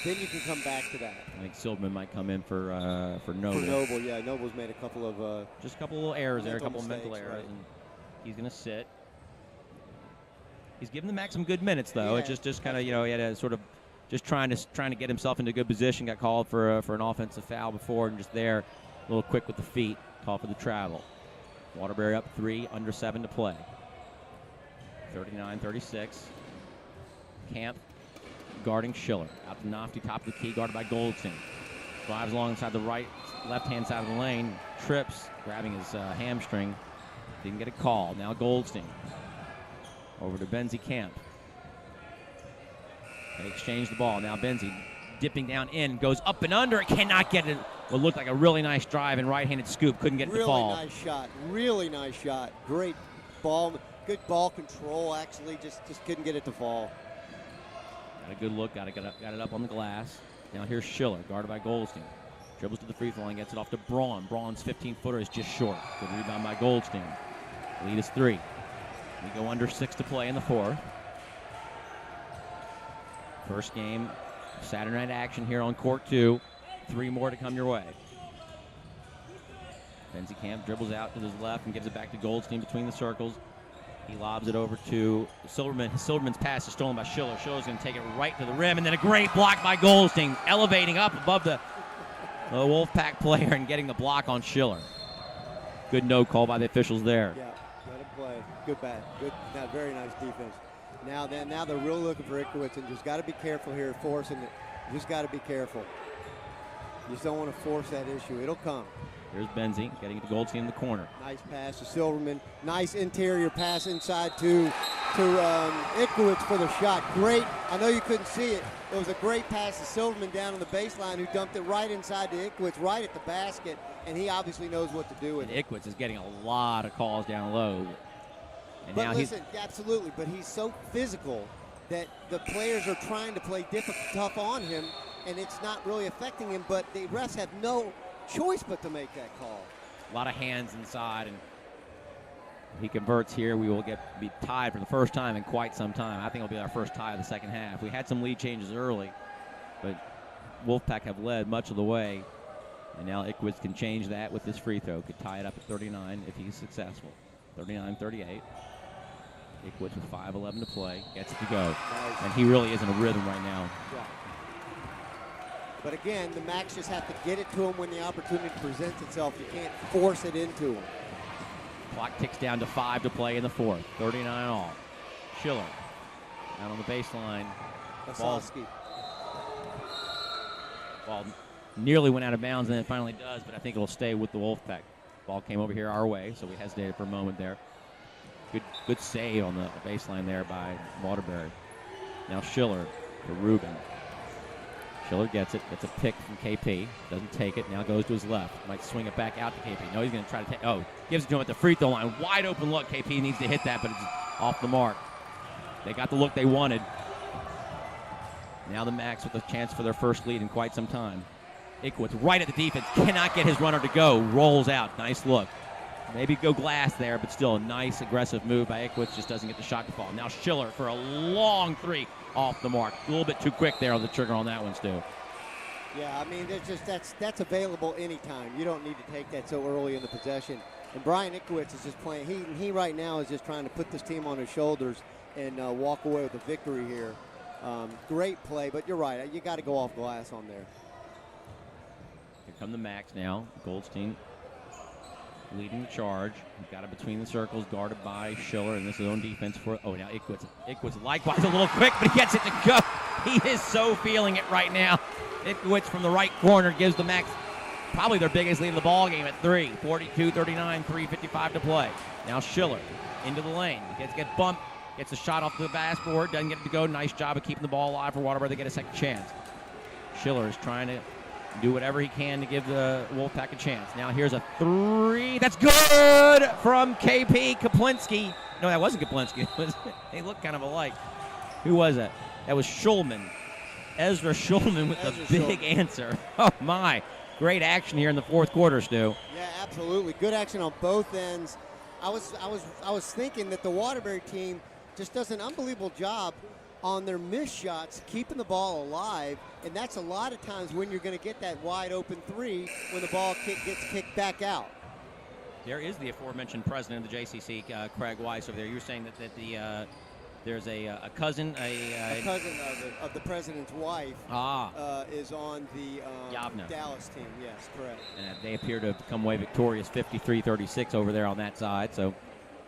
Speaker 2: Then you can come back to that.
Speaker 1: I think Silverman might come in for Noble.
Speaker 2: For Noble, yeah. Noble's made a couple of
Speaker 1: just a couple of little errors there, a couple
Speaker 2: mistakes,
Speaker 1: of mental errors,
Speaker 2: right.
Speaker 1: and he's going to sit. He's giving the MACS some good minutes, though.
Speaker 2: Yeah,
Speaker 1: It's just kind of, he had a sort of just trying to get himself into good position. Got called for an offensive foul before, and just there, a little quick with the feet. Call for the travel. Waterbury up 3, under 7 to play. 39-36. Camp guarding Schiller. Out to Nofty, top of the key, guarded by Goldstein. Drives alongside the left-hand side of the lane. Trips, grabbing his hamstring. Didn't get a call. Now Goldstein. Over to Benzie Camp. They exchange the ball. Now Benzie dipping down in, goes up and under. It cannot get it. What looked like a really nice drive and right-handed scoop. Couldn't get the fall.
Speaker 2: Really nice shot. Great ball. Good ball control, actually. Just couldn't get it to fall.
Speaker 1: Got a good look. Got it up on the glass. Now here's Schiller, guarded by Goldstein. Dribbles to the free throw line, gets it off to Braun. Braun's 15-footer is just short. Good rebound by Goldstein. Lead is 3. We go under 6 to play in the fourth. First game, Saturday night action here on court 2. 3 more to come your way. Benzie Camp dribbles out to his left and gives it back to Goldstein between the circles. He lobs it over to Silverman. Silverman's pass is stolen by Schiller. Schiller's going to take it right to the rim, and then a great block by Goldstein, elevating up above the WOLFPACK player and getting the block on Schiller. Good no call by the officials there.
Speaker 2: Yeah, let it play. Good bat. Good, very nice defense. Now they're really looking for Ickowicz, and just got to be careful here, forcing it. Just got to be careful. You just don't want to force that issue. It'll come.
Speaker 1: Here's Benzie getting it to Goldstein in the corner.
Speaker 2: Nice pass to Silverman. Nice interior pass inside to Ickowicz for the shot. Great. I know you couldn't see it. It was a great pass to Silverman down on the baseline, who dumped it right inside to Ickowicz, right at the basket, and he obviously knows what to do with it.
Speaker 1: Ickowicz is getting a lot of calls down low. And
Speaker 2: but
Speaker 1: now
Speaker 2: listen, absolutely, but he's so physical that the players are trying to play tough on him, and it's not really affecting him, but the refs have no choice but to make that call.
Speaker 1: A lot of hands inside, and if he converts here, we will be tied for the first time in quite some time. I think it'll be our first tie of the second half. We had some lead changes early, but WOLFPACK have led much of the way. And now Ickwitz can change that with this free throw. Could tie it up at 39 if he's successful. 39-38. Ickwitz with 5:11 to play. Gets it to go.
Speaker 2: Nice.
Speaker 1: And he really is in a rhythm right now.
Speaker 2: Yeah. But again, the MACS just have to get it to him when the opportunity presents itself. You can't force it into him.
Speaker 1: Clock ticks down to 5 to play in the fourth. 39 all. Schiller out on the baseline.
Speaker 2: Osowski.
Speaker 1: Ball nearly went out of bounds, and it finally does, but I think it'll stay with the Wolfpack. Ball came over here our way, so we hesitated for a moment there. Good save on the baseline there by Waterbury. Now Schiller for Rubin. Schiller gets it. Gets a pick from KP. Doesn't take it. Now goes to his left. Might swing it back out to KP. No, he's going to try to take. Oh, gives it to him at the free throw line. Wide open look. KP needs to hit that, but it's off the mark. They got the look they wanted. Now the MACS with a chance for their first lead in quite some time. Ickwitz right at the defense. Cannot get his runner to go. Rolls out. Nice look. Maybe go glass there, but still a nice aggressive move by Ickwitz. Just doesn't get the shot to fall. Now Schiller for a long three off the mark. A little bit too quick there on the trigger on that one, Stu.
Speaker 2: Yeah, I mean, there's just that's available anytime. You don't need to take that so early in the possession. And Brian Ickwitz is just playing. He right now is just trying to put this team on his shoulders and walk away with a victory here. Great play, but you're right. You got to go off glass on there.
Speaker 1: Here come the MACS now. Goldstein leading the charge. He's got it between the circles, guarded by Schiller, and this is his own defense for. Oh, now Ickwitz. Ickwitz likewise a little quick, but he gets it to go. He is so feeling it right now. Ickwitz from the right corner gives the MACS probably their biggest lead of the ball game at 3. 42-39, 3:55 to play. Now Schiller into the lane. Gets bumped. Gets a shot off the backboard. Doesn't get it to go. Nice job of keeping the ball alive for Waterbury. They get a second chance. Schiller is trying to do whatever he can to give the Wolfpack a chance. Now here's a three. That's good from KP Kaplinski. No, that wasn't Kaplinski. They look kind of alike. Who was that? That was Schulman. Ezra Schulman with the big answer. Oh, my. Great action here in the fourth quarter, Stu.
Speaker 2: Yeah, absolutely. Good action on both ends. I was thinking that the Waterbury team just does an unbelievable job on their missed shots, keeping the ball alive, and that's a lot of times when you're going to get that wide open three when the ball gets kicked back out.
Speaker 1: There is the aforementioned president of the JCC, Craig Weiss, over there. You were saying that there's a cousin,
Speaker 2: a cousin of the president's wife is on the Dallas team. Yes, correct.
Speaker 1: And they appear to have come away victorious, 53-36 over there on that side. So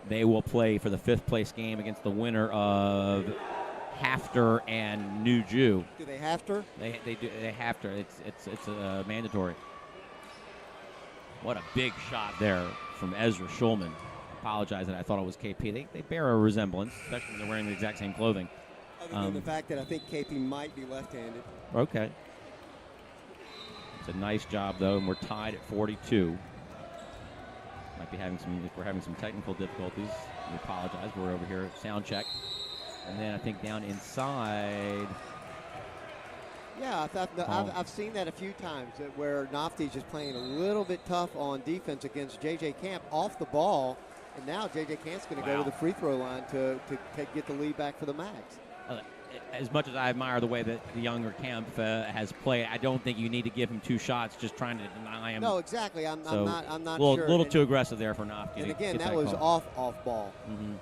Speaker 1: they will play for the fifth place game against the winner of Hafter and New Jew.
Speaker 2: Do they have to?
Speaker 1: They do. They have to. It's mandatory. What a big shot there from Ezra Schulman. Apologize that I thought it was KP. They bear a resemblance, especially when they're wearing the exact same clothing.
Speaker 2: Other than the fact that I think KP might be left-handed.
Speaker 1: Okay. It's a nice job though, and we're tied at 42. Might be having we're having some technical difficulties. We apologize. We're over here at sound check. And then I think down inside.
Speaker 2: Yeah, I've seen that a few times where Nofty's just playing a little bit tough on defense against J.J. Camp off the ball. And now J.J. Camp's going to go to the free throw line to get the lead back for the MACS.
Speaker 1: As much as I admire the way that the younger Camp has played, I don't think you need to give him two shots just trying to deny him.
Speaker 2: No, exactly. I'm not
Speaker 1: sure. A little too aggressive there for Nofty.
Speaker 2: And again, that was off ball.
Speaker 1: Mm-hmm.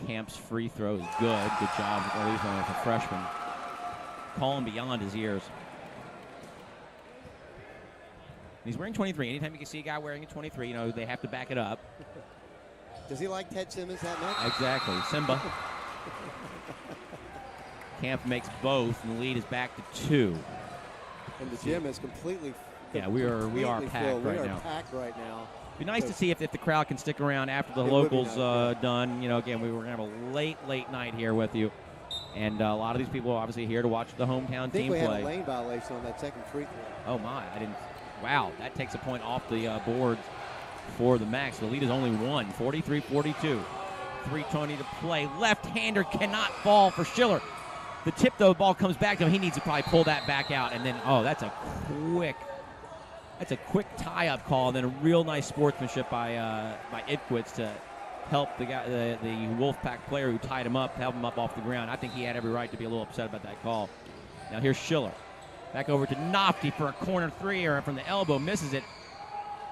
Speaker 1: Camp's free throw is good. Good job, at least on a freshman. Calling beyond his years. He's wearing 23. Anytime you can see a guy wearing a 23, they have to back it up.
Speaker 2: Does he like Ted Simmons that much?
Speaker 1: Exactly. Simba. Camp makes both, and the lead is back to 2.
Speaker 2: And the gym is completely
Speaker 1: Yeah, we are packed
Speaker 2: filled.
Speaker 1: right now.
Speaker 2: We are packed right now.
Speaker 1: Be nice to see if the crowd can stick around after the locals done. Again, we were going to have a late night here with you. And a lot of these people are obviously here to watch the hometown team play.
Speaker 2: I think we had a lane violation on that second free throw.
Speaker 1: Oh, my. I didn't. Wow, that takes a point off the boards for the MACS. The lead is only 1, 43-42. 3:20 to play. Left-hander cannot fall for Schiller. The tip, though, ball comes back to him. He needs to probably pull that back out. And then, that's a quick tie-up call. And then a real nice sportsmanship by Ickwitz to help the guy, the Wolfpack player who tied him up, help him up off the ground. I think he had every right to be a little upset about that call. Now here's Schiller. Back over to Nofty for a corner three, or from the elbow, misses it.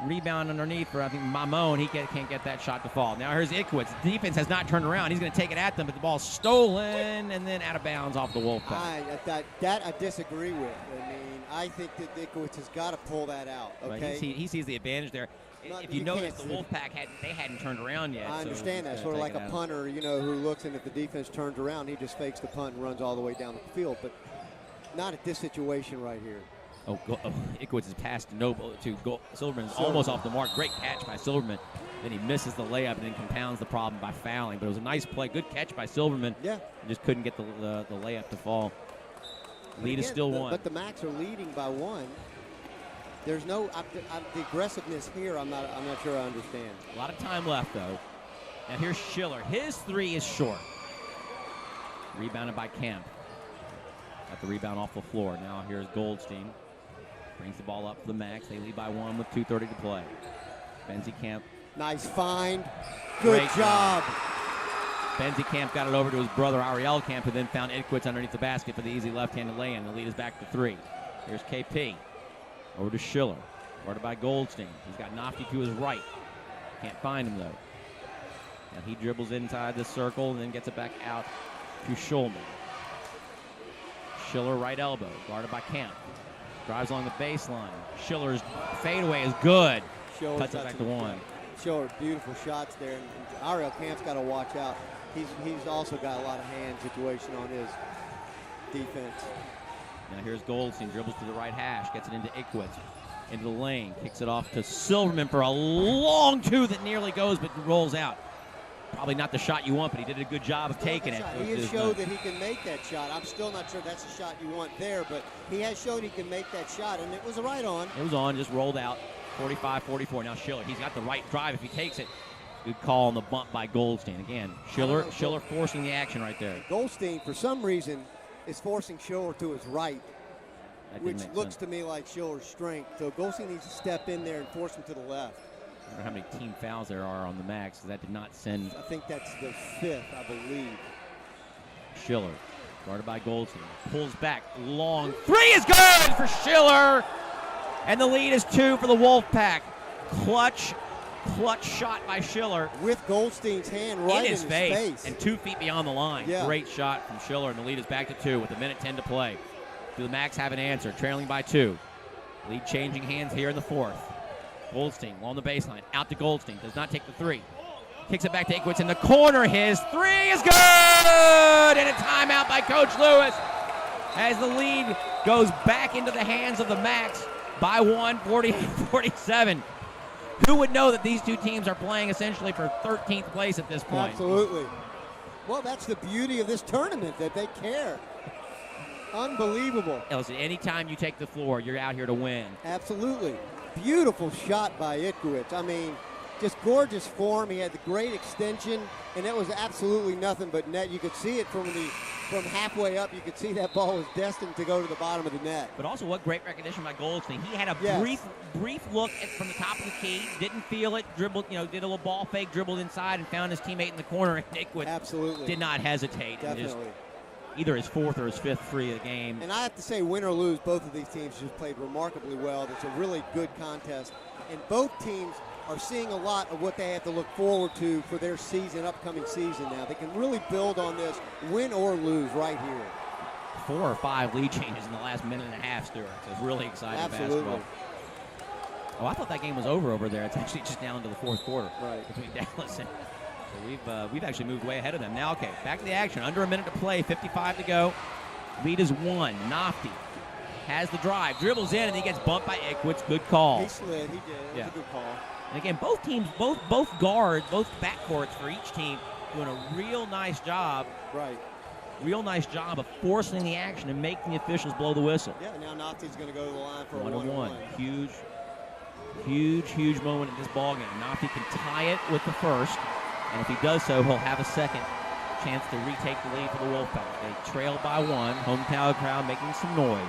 Speaker 1: Rebound underneath for, I think, Mamone. He can't get that shot to fall. Now here's Ikwitz. The defense has not turned around. He's going to take it at them, but the ball's stolen and then out of bounds off the Wolfpack.
Speaker 2: That I disagree with. I mean, I think that Ikwitz has got to pull that out. Okay,
Speaker 1: right. He sees the advantage there. If you notice, the Wolfpack hadn't turned around yet.
Speaker 2: I understand that. Sort of like a punter, who looks, and if the defense turns around, he just fakes the punt and runs all the way down the field. But not at this situation right here.
Speaker 1: Ikwitz is passed to Silverman. Almost off the mark. Great catch by Silverman. Then he misses the layup and then compounds the problem by fouling. But it was a nice play. Good catch by Silverman.
Speaker 2: Yeah.
Speaker 1: Just couldn't get the layup to fall. Lead is still one.
Speaker 2: But the MACS are leading by one. There's no the aggressiveness here. I'm not sure I understand.
Speaker 1: A lot of time left though. Now here's Schiller. His three is short. Rebounded by Kemp. Got the rebound off the floor. Now here's Goldstein. Brings the ball up to the MACS. They lead by one with 2:30 to play. Benzikamp.
Speaker 2: Nice find. Good job.
Speaker 1: Benzikamp got it over to his brother Ariel Camp, who then found Ikwitz underneath the basket for the easy left-handed lay-in. The lead is back to 3. Here's KP. Over to Schiller. Guarded by Goldstein. He's got Nofty to his right. Can't find him, though. Now he dribbles inside the circle and then gets it back out to Schulman. Schiller right elbow. Guarded by Camp. Drives along the baseline. Schiller's fadeaway is good. Cuts it back to one.
Speaker 2: Schiller, beautiful shots there. And Ariel Camp's got to watch out. He's also got a lot of hand situation on his defense.
Speaker 1: Now here's Goldstein, dribbles to the right hash, gets it into Ikwitz, into the lane, kicks it off to Silverman for a long two that nearly goes but rolls out. Probably not the shot you want, but he did a good job of taking it.
Speaker 2: He has showed that he can make that shot. I'm still not sure that's the shot you want there, but he has showed he can make that shot, and it was a right on.
Speaker 1: It was on, just rolled out, 45-44. Now Schiller, he's got the right drive if he takes it. Good call on the bump by Goldstein. Again, Schiller forcing the action right there.
Speaker 2: Goldstein, for some reason, is forcing Schiller to his right, which looks to me like Schiller's strength. So Goldstein needs to step in there and force him to the left.
Speaker 1: I don't know how many team fouls there are on the MACS, because that did not send.
Speaker 2: I think that's the 5th, I believe.
Speaker 1: Schiller, guarded by Goldstein, pulls back, long three is good for Schiller, and the lead is 2 for the Wolfpack. Clutch shot by Schiller.
Speaker 2: With Goldstein's hand right in his face.
Speaker 1: And 2 feet beyond the line.
Speaker 2: Yeah.
Speaker 1: Great shot from Schiller, and the lead is back to 2 with 1:10 to play. Do the MACS have an answer? Trailing by 2. Lead changing hands here in the 4th. Goldstein along the baseline, out to Goldstein, does not take the 3. Kicks it back to Ikwitz in the corner. His 3 is good! And a timeout by Coach Lewis as the lead goes back into the hands of the MACS by 1, 48-47. Who would know that these two teams are playing essentially for 13th place at this point?
Speaker 2: Absolutely. Well, that's the beauty of this tournament, that they care. Unbelievable.
Speaker 1: Listen, anytime you take the floor, you're out here to win.
Speaker 2: Absolutely. Beautiful shot by Ikwitz. I mean, just gorgeous form. He had the great extension, and it was absolutely nothing but net. You could see it from halfway up. You could see that ball was destined to go to the bottom of the net.
Speaker 1: But also, what great recognition by Goldstein. He had a brief look from the top of the key, didn't feel it, dribbled, did a little ball fake, dribbled inside, and found his teammate in the corner. And Ikwitz did not hesitate.
Speaker 2: Definitely.
Speaker 1: Either his 4th or his 5th free of the game.
Speaker 2: And I have to say, win or lose, both of these teams just played remarkably well. It's a really good contest. And both teams are seeing a lot of what they have to look forward to for their upcoming season now. They can really build on this, win or lose right here.
Speaker 1: 4 or 5 lead changes in the last minute and a half, Stuart. So it's really exciting basketball. Oh, I thought that game was over there. It's actually just down to the 4th quarter between Dallas and... So we've actually moved way ahead of them. Now, okay, back to the action. Under a minute to play, 55 to go. Lead is 1. Nofty has the drive, dribbles in, and he gets bumped by Ikwitz. Good call.
Speaker 2: He slid. He did. It was a good call.
Speaker 1: And again, both teams, both guards, both backcourts for each team doing a real nice job.
Speaker 2: Right.
Speaker 1: Real nice job of forcing the action and making the officials blow the whistle.
Speaker 2: Yeah, now Nofty's going to go to the line for a
Speaker 1: 1-1. Huge moment in this ballgame. Nofty can tie it with the first. And if he does so, he'll have a second chance to retake the lead for the Wolfpack. They trail by 1. Hometown crowd making some noise.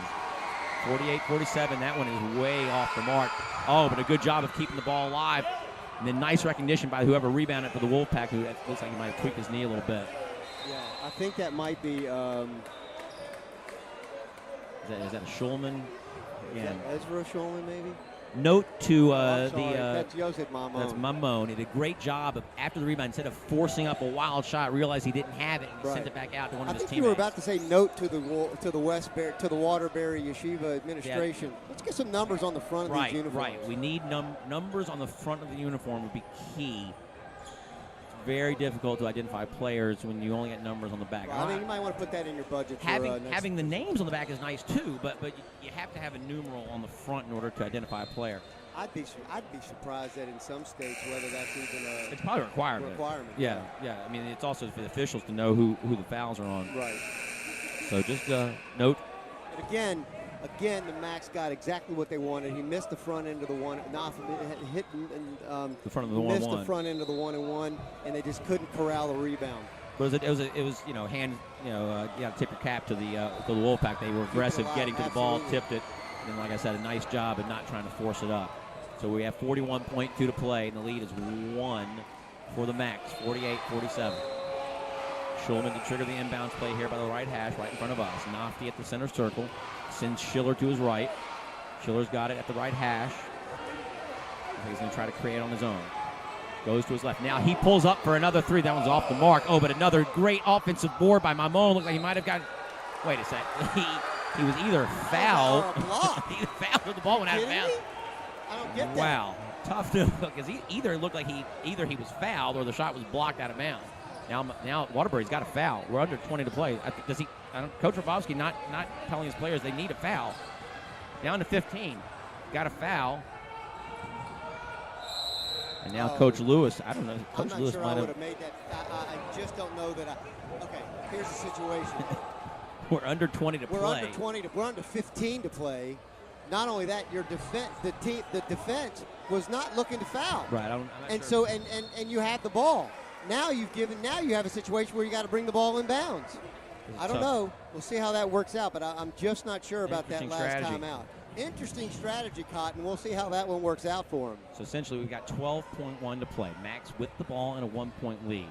Speaker 1: 48-47. That one is way off the mark. Oh, but a good job of keeping the ball alive. And then nice recognition by whoever rebounded for the Wolfpack, who looks like he might have tweaked his knee a little bit.
Speaker 2: Yeah, I think that might be
Speaker 1: Is that a Schulman?
Speaker 2: Again. Ezra Schulman, maybe?
Speaker 1: Note to
Speaker 2: that's Joseph Mamon.
Speaker 1: That's Mamon. He did a great job of, after the rebound, instead of forcing up a wild shot, realized he didn't have it, and he sent it back out to one of his teammates.
Speaker 2: I think you were about to say note to the Waterbury Yeshiva administration. Yeah. Let's get some numbers on the front of these uniforms.
Speaker 1: Right. We need numbers on the front of the uniform would be key. It's very difficult to identify players when you only get numbers on the back.
Speaker 2: Well, I mean, you might want to put that in your budget.
Speaker 1: Having the names on the back is nice too, but you have to have a numeral on the front in order to identify a player.
Speaker 2: I'd be surprised that in some states whether that's even a
Speaker 1: it's probably a requirement. Yeah. I mean, it's also for the officials to know who the fouls are on.
Speaker 2: Right.
Speaker 1: So just note.
Speaker 2: But again, the MACS got exactly what they wanted. He missed the front end of the one. Hit and
Speaker 1: the front of the
Speaker 2: missed
Speaker 1: 1-1.
Speaker 2: the front end of the 1-and-1, and they just couldn't corral the rebound.
Speaker 1: But it was you got to tip your cap to the WOLFPACK. They were aggressive getting to the ball, tipped it, and like I said, a nice job at not trying to force it up. So we have 41.2 to play, and the lead is 1 for the MACS, 48-47. Schulman to trigger the inbounds play here by the right hash, right in front of us. Nofty at the center circle, sends Schiller to his right. Schiller's got it at the right hash. He's going to try to create on his own. Goes to his left. Now he pulls up for another three. That one's off the mark. Oh, but another great offensive board by Mamon. Looks like he might have got. Wait a sec. He was either fouled. Either fouled or the ball went out of bounds.
Speaker 2: I don't get that.
Speaker 1: Wow, tough to because he either looked like he was fouled or the shot was blocked out of bounds. Now Waterbury's got a foul. We're under 20 to play. Coach Rafalski not telling his players they need a foul. Down to 15. Got a foul. And now Coach Lewis, I don't know. Coach Lewis
Speaker 2: sure
Speaker 1: might
Speaker 2: have made that. I just don't know that. Okay, here's the situation.
Speaker 1: We're under 20 to play.
Speaker 2: We're under 15 to play. Not only that, your defense, the defense was not looking to foul.
Speaker 1: Right.
Speaker 2: And so you have the ball. Now you have a situation where you got to bring the ball in bounds. I don't know. We'll see how that works out, but I'm just not sure about that last time out. Interesting strategy, Cotton. We'll see how that one works out for him.
Speaker 1: So essentially, we've got 12.1 to play. MACS with the ball and a 1-point lead.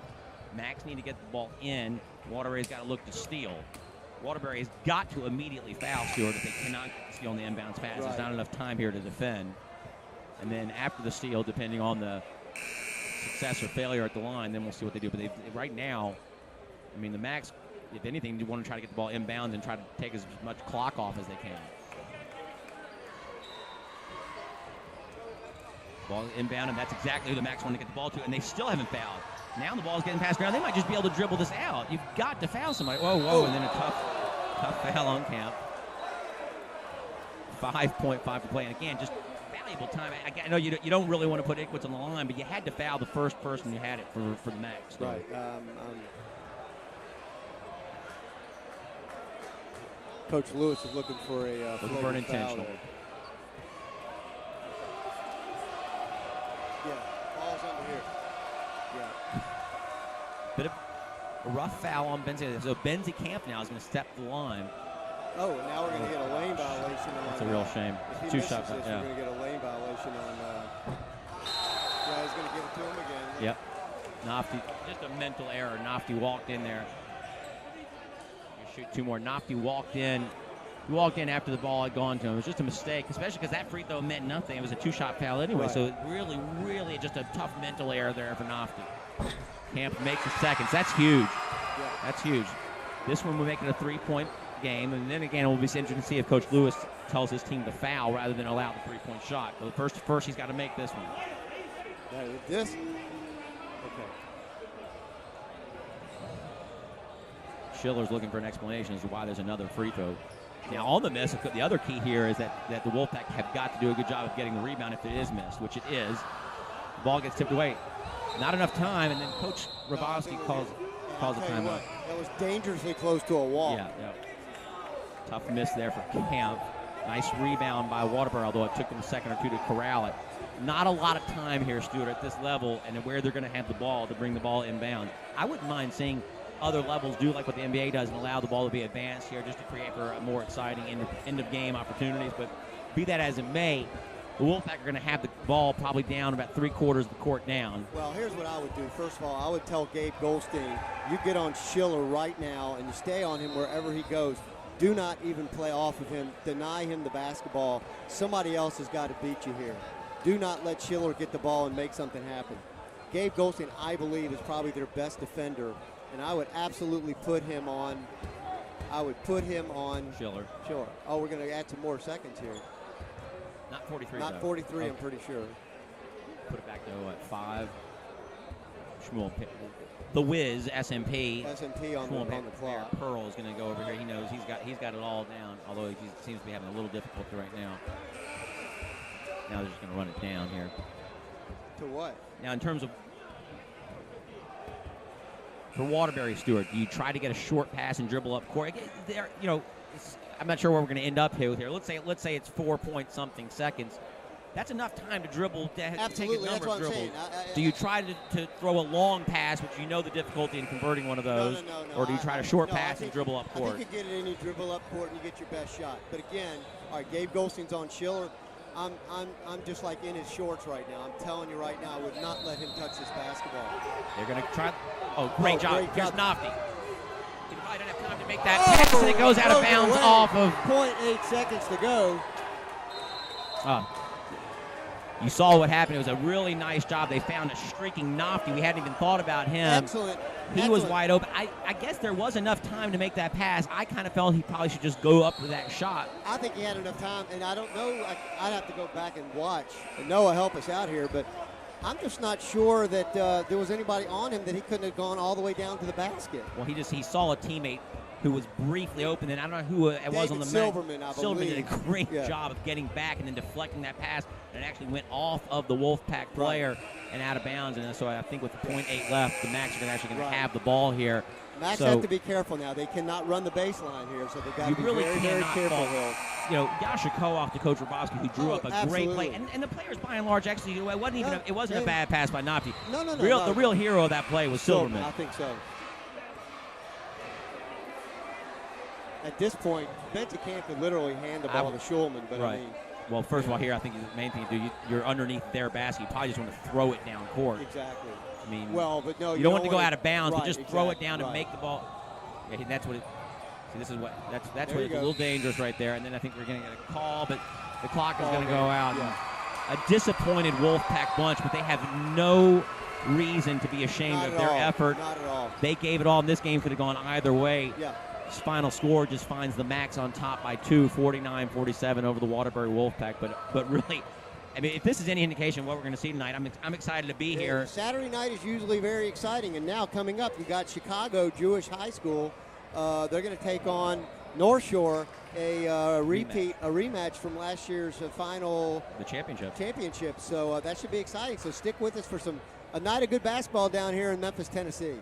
Speaker 1: MACS need to get the ball in. Waterbury's got to look to steal. Waterbury's got to immediately foul Stewart if they cannot steal on the inbounds pass. Right. There's not enough time here to defend. And then after the steal, depending on the success or failure at the line, then we'll see what they do. But right now, I mean, the MACS, if anything, you want to try to get the ball inbounds and try to take as much clock off as they can. Ball inbound, and that's exactly who the MACS want to get the ball to, and they still haven't fouled. Now the ball's getting passed around. They might just be able to dribble this out. You've got to foul somebody. Whoa, and then a tough foul on Camp. 5.5 to play, and again, just valuable time. I know you don't really want to put Ickwitz on the line, but you had to foul the first person who had it for the MACS. So.
Speaker 2: Right. Coach Lewis is looking for an intentional. Yeah, ball's under here. Yeah.
Speaker 1: Bit of a rough foul on Benzie. So Benzie Camp now is going to step the line.
Speaker 2: Oh, and now we're going to get a lane violation on.
Speaker 1: That's a real shame.
Speaker 2: If he misses this, we're going to get a lane violation on. Yeah, he's going to give it to him again.
Speaker 1: Yep. Nofty, just a mental error. Nofty walked in there. You shoot two more. Nofty walked in. He walked in after the ball had gone to him. It was just a mistake, especially because that free throw meant nothing. It was a two-shot foul anyway, right. So really just a tough mental error there for Nofty. Camp makes the seconds. That's huge.
Speaker 2: Yeah.
Speaker 1: That's huge. This one will make it a three-point game, and then again, it will be interesting to see if Coach Lewis tells his team to foul rather than allow the three-point shot. But first he's got to make this one.
Speaker 2: Okay.
Speaker 1: Schiller's looking for an explanation as to why there's another free throw. Now, on the miss, the other key here is that the WOLFPACK have got to do a good job of getting the rebound if it is missed, which it is. The ball gets tipped away. Not enough time, and then Coach Rafalski calls a timeout.
Speaker 2: That was dangerously close to a wall.
Speaker 1: Yeah. Tough miss there for Camp. Nice rebound by Waterbury, although it took them a second or two to corral it. Not a lot of time here, Stuart, at this level, and where they're going to have the ball to bring the ball inbound. I wouldn't mind seeing other levels do like what the NBA does and allow the ball to be advanced here just to create for a more exciting end-of-game opportunities. But be that as it may, the WOLFPACK are going to have the ball probably down about three-quarters of the court down.
Speaker 2: Well, here's what I would do. First of all, I would tell Gabe Goldstein, you get on Schiller right now and you stay on him wherever he goes. Do not even play off of him. Deny him the basketball. Somebody else has got to beat you here. Do not let Schiller get the ball and make something happen. Gabe Goldstein, I believe, is probably their best defender, and I would absolutely put him on.
Speaker 1: Schiller.
Speaker 2: Sure. Oh, we're going to add some more seconds here.
Speaker 1: Not 43.
Speaker 2: Not 43, I'm pretty sure.
Speaker 1: Put it back to what, 5. Shmuel, the Wiz, SMP.
Speaker 2: SMP on the clock.
Speaker 1: Pearl is going to go over here. He knows he's got it all down, although he seems to be having a little difficulty right now. Now they're just going to run it down here.
Speaker 2: To what?
Speaker 1: Now, in terms of for Waterbury, Stewart, do you try to get a short pass and dribble up court? There, I'm not sure where we're going to end up here. Let's say it's 4-point-something seconds. That's enough time to dribble to take a number of dribbles. Do you try to throw a long pass, which you know the difficulty in converting one of those,
Speaker 2: no,
Speaker 1: or do you try to short pass and dribble up court?
Speaker 2: I think you get it in, you dribble up court, and you get your best shot. But again, all right, Gabe Goldstein's on Schiller. I'm just like in his shorts right now. I'm telling you right now, I would not let him touch this basketball.
Speaker 1: They're going to try. Oh, great job. Here's Nofty. He probably don't have time to make that pass, and it goes out of bounds off of
Speaker 2: 0.8 seconds to go.
Speaker 1: You saw what happened. It was a really nice job. They found a streaking Nofty. We hadn't even thought about him.
Speaker 2: Excellent.
Speaker 1: He was wide open. I guess there was enough time to make that pass. I kind of felt he probably should just go up for that shot.
Speaker 2: I think he had enough time, and I don't know. I'd have to go back and watch. And Noah, help us out here, but I'm just not sure that there was anybody on him that he couldn't have gone all the way down to the basket.
Speaker 1: Well, he saw a teammate who was briefly open, and I don't know who it was on the
Speaker 2: Silverman, I believe.
Speaker 1: Silverman did a great job of getting back and then deflecting that pass, and it actually went off of the WOLFPACK player and out of bounds. And so I think with the 0.8 left, the MACS are actually going to have the ball here.
Speaker 2: MACS have to be careful now. They cannot run the baseline here, so they've got to be very, very careful.
Speaker 1: Yasha Koach to Coach Rabowski, who drew up a great play, and the players by and large actually it wasn't a bad pass by Nofty.
Speaker 2: No.
Speaker 1: The real hero of that play was Silverman.
Speaker 2: I think so. At this point, Bentekamp could literally hand the ball to Schulman, but
Speaker 1: right. Well, first of all, here I think the main thing to do, you're underneath their basket. You probably just want to throw it down court.
Speaker 2: Exactly.
Speaker 1: I mean,
Speaker 2: but no,
Speaker 1: you don't want to go out of bounds, but just throw it down
Speaker 2: and
Speaker 1: and make the ball. Yeah, that's what it. See, this is what that's what it's a little dangerous right there. And then I think we're going to get a call, but the clock is going to go out.
Speaker 2: Yeah.
Speaker 1: A disappointed WOLFPACK bunch, but they have no reason to be ashamed of their effort.
Speaker 2: Not at all.
Speaker 1: They gave it all, and this game could have gone either way.
Speaker 2: Yeah.
Speaker 1: Final score just finds the MACS on top by 2, 49-47 over the Waterbury WOLFPACK. But really, I mean, if this is any indication of what we're going to see tonight, I'm excited to be here.
Speaker 2: Saturday night is usually very exciting, and now coming up, you got Chicago Jewish High School. They're going to take on North Shore, a rematch from last year's final.
Speaker 1: The championship.
Speaker 2: So that should be exciting. So stick with us for a night of good basketball down here in Memphis, Tennessee.